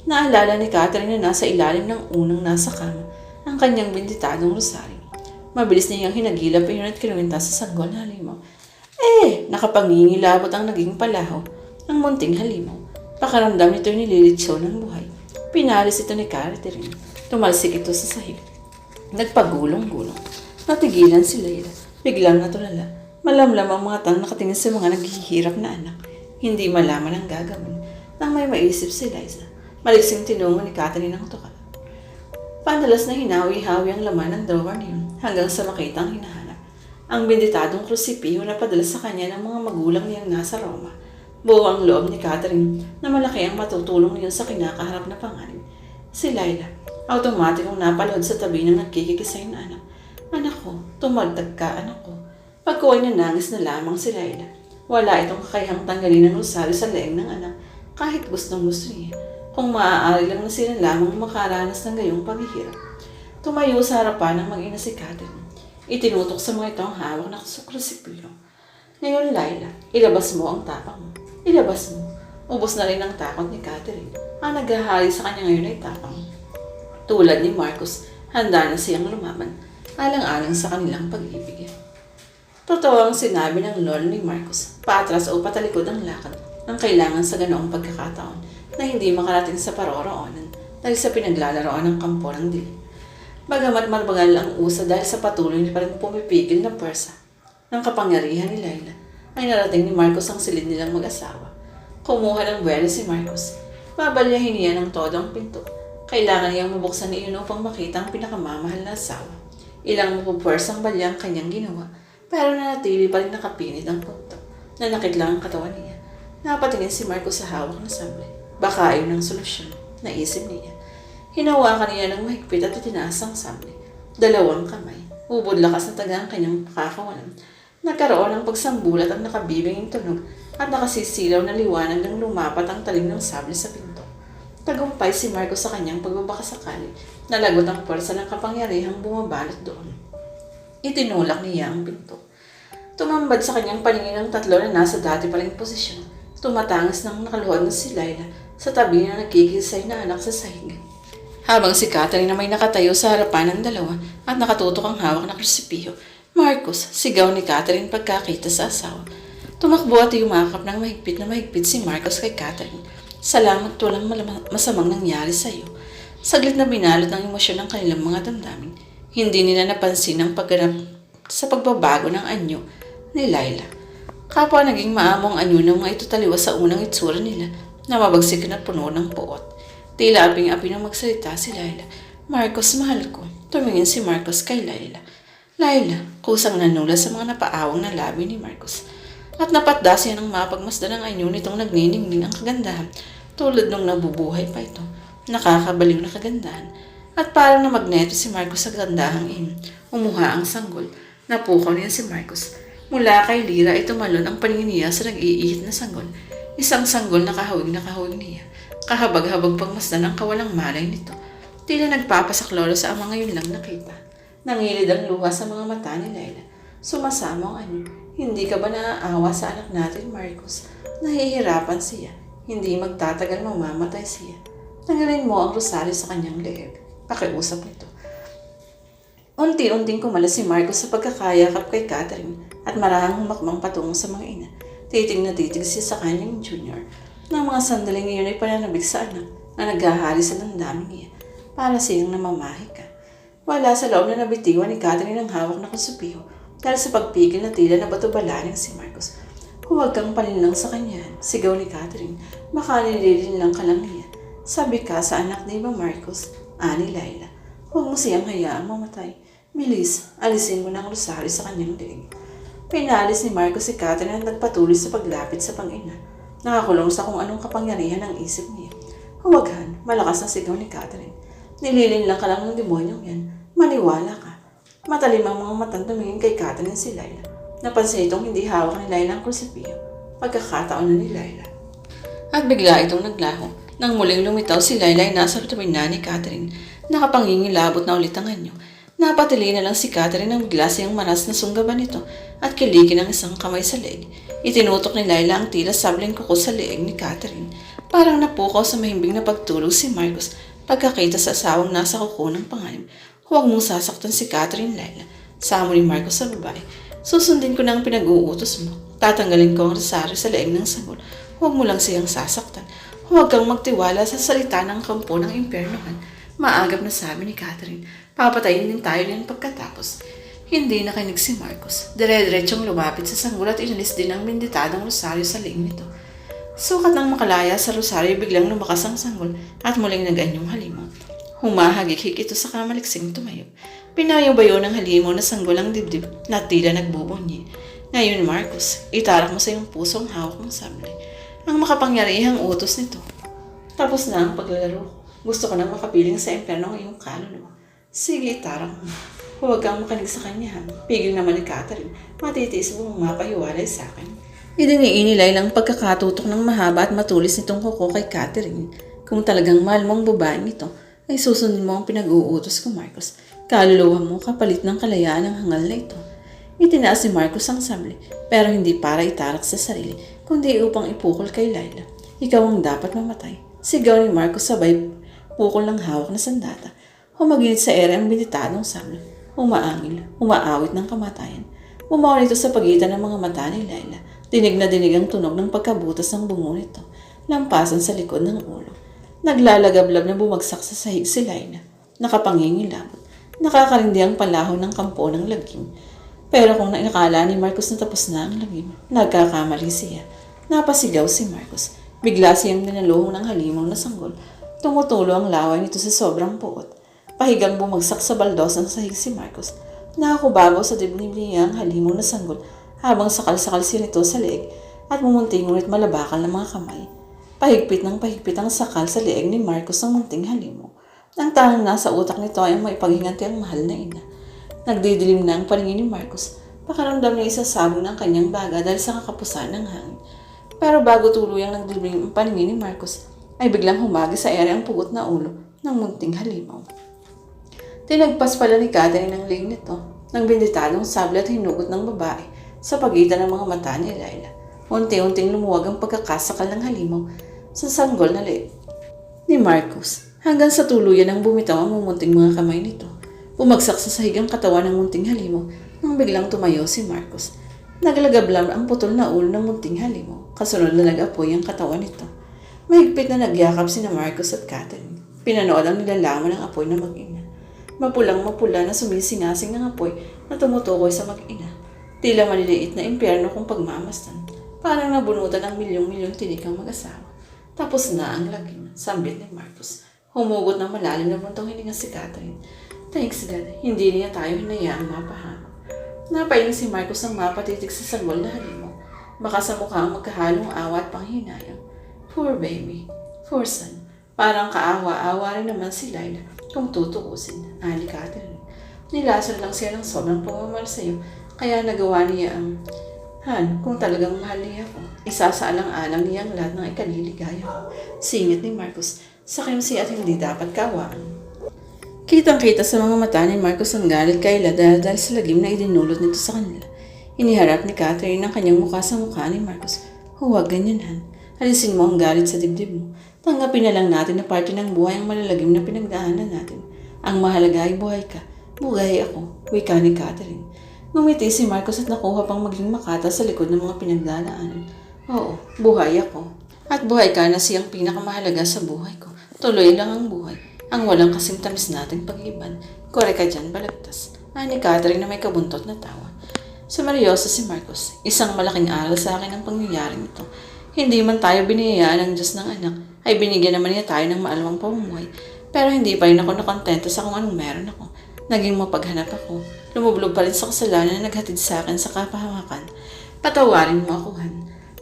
Naalala ni Catherine na nasa ilalim ng unang nasa kama ang kanyang binditadong rosaryo. Mabilis niyang hinagilap iyon at kinuwinta sa sanggol na halimaw. Nakapangingilabot ang naging palaho ang munting halimaw. Pakaramdam nito'y nililitsyo ng buhay. Pinalis ito ni Catherine. Tumalsik ito sa sahig. Nagpagulong-gulong. Natigilan si Laila. Biglang natulala. Malamlam ang mga tang nakatingin sa mga naghihirap na anak. Hindi malaman ang gagawin. Nang may maisip si Liza, maliksing tinungo ni Catherine ang tukal. Padalas na hinawi-hawi ang laman ng drawer niyon hanggang sa makita ang hinahanap. Ang binditadong krusipiho na padala sa kanya ng mga magulang niyang nasa Roma. Buo ang loob ni Catherine na malaki ang matutulong niyon sa kinakaharap na panganib. Si Laila, automatikong napalod sa tabi ng nagkikisay na anak. Anak ko, tumagdag ka, anak ko. Pagkuhay na nangis na lamang si Laila. Wala itong kakayahang tanggalin ng rosaryo sa leeg ng anak kahit gustong gusto niya. Kung maaari lang na sila lamang makaranas ng gayong paghihirap. Tumayo sa harapan ng mag-ina si Catherine. Itinutok sa mga ito ang hawak na krusipiho. Ngayon, Laila, ilabas mo ang tapang mo. Ilabas mo. Ubos na rin ang takot ni Catherine. Ang naghahari sa kanya ngayon ay tapang. Tulad ni Marcos, handa na siyang lumaban, alang-alang sa kanilang pag-ibig. Totoo ang sinabi ng lolo ni Marcos, paatras o patalikod ang lakad ang kailangan sa ganoong pagkakataon na hindi makarating sa paroroonan dahil sa pinaglalaroan ng kampo ng dilim. Bagamat mabagal ang usa dahil sa patuloy pa rin pumipigil na pwersa ng kapangyarihan ni Laila, ay narating ni Marcos ang silid nilang mag-asawa. Kumuha ng buwelo si Marcos. Babalyahin niya ng todo ang pinto. Kailangan niyang mabuksan ni Iyon upang makita ang pinakamamahal na asawa. Ilang mapupwersang balya ang kanyang ginawa, pero nanatili pa rin nakapinit ang punto. Nanakit lang ang katawan niya. Napatingin si Marcos sa hawak na sable. Baka ayun ang solusyon, naisip niya. Hinawakan niya ng mahigpit at itinaas ang sable. Dalawang kamay. Ubod lakas na taga ang kanyang pakakawalan. Nagkaroon ng pagsambulat ang nakabibinging tunog at nakasisilaw na liwanag ng lumapat ang talim ng sable sa pinto. Tagumpay si Marcos sa kanyang pagbabakasakali. Nalagot ang pwersa ng kapangyarihang bumabalot doon. Itinulak niya ang pinto. Tumambad sa kanyang paningin ang tatlo na nasa dati pa ring posisyon. Tumatangis ng nakaluhod na si Laila sa tabi na nagkikisay na anak sa sahig. Habang si Catherine na may nakatayo sa harapan ng dalawa at nakatutok ang hawak na krusipiho, Marcos, sigaw ni Catherine pagkakita sa asawa. Tumakbo at yumakap ng mahigpit si Marcos kay Catherine. Salamat, walang masamang nangyari sa iyo. Saglit na binalot ng emosyon ng kanilang mga damdamin. Hindi nila napansin ang pagganap sa pagbabago ng anyo ni Laila. Kapwa naging maamong anyo ng mga ito taliwas sa unang itsura nila na mabagsik na puno ng puot. Tila aping-api nang magsalita si Laila. Marcos, mahal ko. Tumingin si Marcos kay Laila. Laila, kusang nanula sa mga napaawang na labi ni Marcos. At napatda siya ng mapagmasdan ng anyo nitong nagniningning ang kagandahan tulad nung nabubuhay pa ito. Nakakabaliw na kagandahan. At parang na magneto si Marcos sa kagandahang iyon. Umuha ang sanggol. Napukaw niya si Marcos. Mula kay Lira ay tumalon ang paningin niya sa nag-iihit na sanggol. Isang sanggol na kahawig niya. Kahabag-habag pagmasdan ang kawalang malay nito. Tila nagpapasaklolo sa ang mga yun lang nakita. Nangilid ang luha sa mga mata ni Laila. Sumasama ang anyo. Hindi ka ba naaawa sa anak natin, Marcos? Nahihirapan siya. Hindi magtatagal mamamatay siya. Tanggalin mo ang rosaryo sa kanyang leeg. Pakiusap nito. Unti-unting kumalas si Marcos sa pagkakayakap kay Catherine at marahang humakbang patungo sa mga ina. Titig na titig siya sa kanyang junior. Nang mga sandaling iyon ay pananabik sa anak na naghahari sa damdamin niya. Para siyang namamahika. Wala sa loob na nabitiwan ni Catherine ang hawak na krusipiho dahil sa pagpigil na tila na batubalaning si Marcos. Huwag kang palinlang sa kanya, sigaw ni Catherine. Baka nililinlang ka lang niya. Sabi ka sa anak ni Marcos, ani Laila. Huwag mo siyang hayaang mamatay. Bilis, alisin mo ng rosaryo sa kanyang leeg. Pinalis ni Marcos si Catherine at nagpatuloy sa paglapit sa pang-ina. Nakakulong sa kung anong kapangyarihan ang isip niya. Huwaghan, malakas ang sigaw ni Catherine. Nililinlang ka lang ng demonyong yan. Maniwala ka. Matalim ang mga matang tumingin kay Catherine si Laila. Napansin itong hindi hawak ni Laila ang krusipiho. Pagkakataon na ni Laila. At bigla itong naglaho. Nang muling lumitaw si Laila ay nasa tabi na ni Catherine. Nakapangingilabot na ulit ang anyo. Napatili na lang si Catherine nang bigla siyang maras na sunggaban nito at kiligin ang isang kamay sa leeg. Itinutok ni Laila ang tila sabling kuko sa leeg ni Catherine. Parang napukaw sa mahimbing na pagtulog si Marcos pagkakita sa asawang nasa kuko ng panganib. Huwag mong sasaktan si Catherine, Laila. Samo ni Marcos sa babae. Susundin ko na ang pinag-uutos mo. Tatanggalin ko ang rosaryo sa leeg ng sanggol. Huwag mo lang siyang sasaktan. Huwag kang magtiwala sa salita ng kampo ng impyernohan. Maagap na sabi ni Catherine. Papatayin din tayo din pagkatapos. Hindi nakinig si Marcos. Dire-diretsong lumapit sa sanggol at inalis din ang binditadong rosaryo sa leeg nito. Sukat ng makalaya sa rosaryo, biglang lumakas ang sanggol at muling naganyong halimaw. Humahagik-hik ito sa kamaliksing tumayo. Pinayo-bayo ng halimaw na sanggol ang dibdib na tila nagbubunyi. Ngayon, Marcos, itarak mo sa iyong puso ang hawak mong sablay. Ang makapangyarihang utos nito. Tapos na ang paglalaro. Gusto ko nang makapiling sa impyerno ang iyong kaluluwa. Sige, itarak mo. Huwag kang makinig sa kanya. Pigil naman ni Catherine. Matitiis mo mapahiwalay sa akin. Idiniinilay lang pagkakatutok ng mahaba at matulis nitong kuko kay Catherine. Kung talagang mahal mo ang babaeng ito, ay susundin mo ang pinag-uutos ko, Marcos. Kaluluwa mo kapalit ng kalayaan ng hangal na ito. Itinaas ni Marcos ang sabli, pero hindi para itarak sa sarili, kundi upang ipukol kay Laila. Ikaw ang dapat mamatay. Sigaw ni Marcos sabay pukol ng hawak na sandata. Humaginit sa ere ang binitadong sabli. Umaangil, umaawit ng kamatayan. Bumaon ito sa pagitan ng mga mata ni Laila. Dinig na dinig ang tunog ng pagkabutas ng bungo nito. Lampasan sa likod ng ulo. Naglalagablab na bumagsak sa sahig si Laila. Nakapangingilabot. Nakakarindi ang palahon ng kampo ng lagim. Pero kung naikala ni Marcos na tapos na ang lagim, nagkakamali siya. Napasigaw si Marcos. Bigla siyang ninaluhong ng halimaw na sanggol. Tumutulo ang laway nito sa sobrang puot. Pahigang bumagsak sa baldos ng sahig si Marcos. Nakakubabaw sa dibdib niya ang halimaw na sanggol habang sakal-sakal siya nito sa leeg at mumunting ngunit malabakal ng mga kamay. Pahigpit ng pahigpit ang sakal sa leeg ni Marcos ang munting halimaw. Ang tanging nasa utak nito ay ang maipaghinganti ang mahal na ina. Nagdidilim na ang paningin ni Marcos. Pakaramdam niya isasabog ng kanyang baga dahil sa kakapusan ng hangin. Pero bago tuluyang nagdilim ang paningin ni Marcos, ay biglang humagi sa ere ang pugot na ulo ng munting halimaw. Tinagpas pala ni Catherine ang ling nito ng binditadong sable at hinugot ng babae sa pagitan ng mga mata ni Laila. Unti-unting lumuwag ang pagkakasakal ng halimaw sa sanggol na leeg ni Marcos hanggang sa tuluyan ang bumitaw ang mumunting mga kamay nito. Bumagsak sa sahigang katawan ng munting halimaw nang biglang tumayo si Marcos. Naglagablam ang putol na ulo ng munting halimaw. Kasunod na nag-apoy ang katawan nito. Mahigpit na nagyakap sina Marcos at Catherine. Pinanood ang nilalaman ng apoy na mag-ina. Mapulang-mapula na sumisingasing ng apoy na tumutukoy sa mag-ina. Tila maliliit na impyerno kung pagmamasdan. Parang nabunutan ng milyong-milyong tinik ang mag-asawa. Tapos na ang lagim, sambit ni Marcos. Humugot ng malalim na buntong hininga si Catherine. Thanks God, hindi niya tayo hinayaang mapahamak. Napailing si Marcos ng mapatitig sa sanggol na halimaw. Baka sa mukha ang magkahalong awa at panghinayang. Poor baby, poor son. Parang kaawa-awa rin naman si Laila kung tutukusin, ani Catherine. Nilasol lang siya ng sobrang pumamahal sa iyo, kaya nagawa niya ang, Han, kung talagang mahal niya ako, isasaalang-alang niya ang lahat ng ikaliligaya ko. Singit ni Marcos, sa kimsi at hindi dapat kawaan. Kitang-kita sa mga mata ni Marcos ang galit kay Laila dahil sa lagim na idinulot nito sa kanila. Iniharap ni Catherine ang kanyang mukha sa mukha ni Marcos. Huwag ganyan, Han. Alisin mo ang galit sa dibdib mo. Tanggapin na lang natin na parte ng buhay ang malalagim na pinagdaanan natin. Ang mahalaga ay buhay ka. Buhay ako, wika ni Catherine. Ngumiti si Marcos at nakuha pang maging makata sa likod ng mga pinagdadaanan. Oo, buhay ako. At buhay ka na siyang pinakamahalaga sa buhay ko. Tuloy lang ang buhay. Ang walang kasing tamis nating pag-iban. Kore ka dyan, balagtas. Ani Catherine na may kabuntot na tawa. Sumeryoso si Marcos. Isang malaking aral sa akin ang pangyayaring ito. Hindi man tayo biniyayaan ng Diyos ng anak, ay binigyan naman niya tayo ng maalawang pamumuhay. Pero hindi pa rin ako nakontento sa kung anong meron ako. Naging mapaghanap ako. Lumublob pa rin sa kasalanan na naghatid sa akin sa kapahamakan. Patawarin mo ako, Han.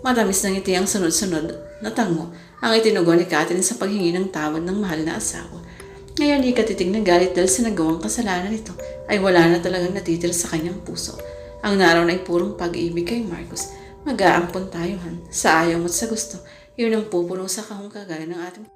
Matamis ng ngiti ang sunod-sunod na tango ang itinugon ni Catherine sa paghingi ng tawad ng mahal na asawa. Ngayon di katitig na galit dahil sa nagawang kasalanan nito ay wala na talagang natitira sa kanyang puso. Ang naroon ay purong pag-ibig kay Marcos. Mag-aampon tayo, Han. Sa ayaw mo at sa gusto, yun ang pupuno sa kahong kagaya ng ating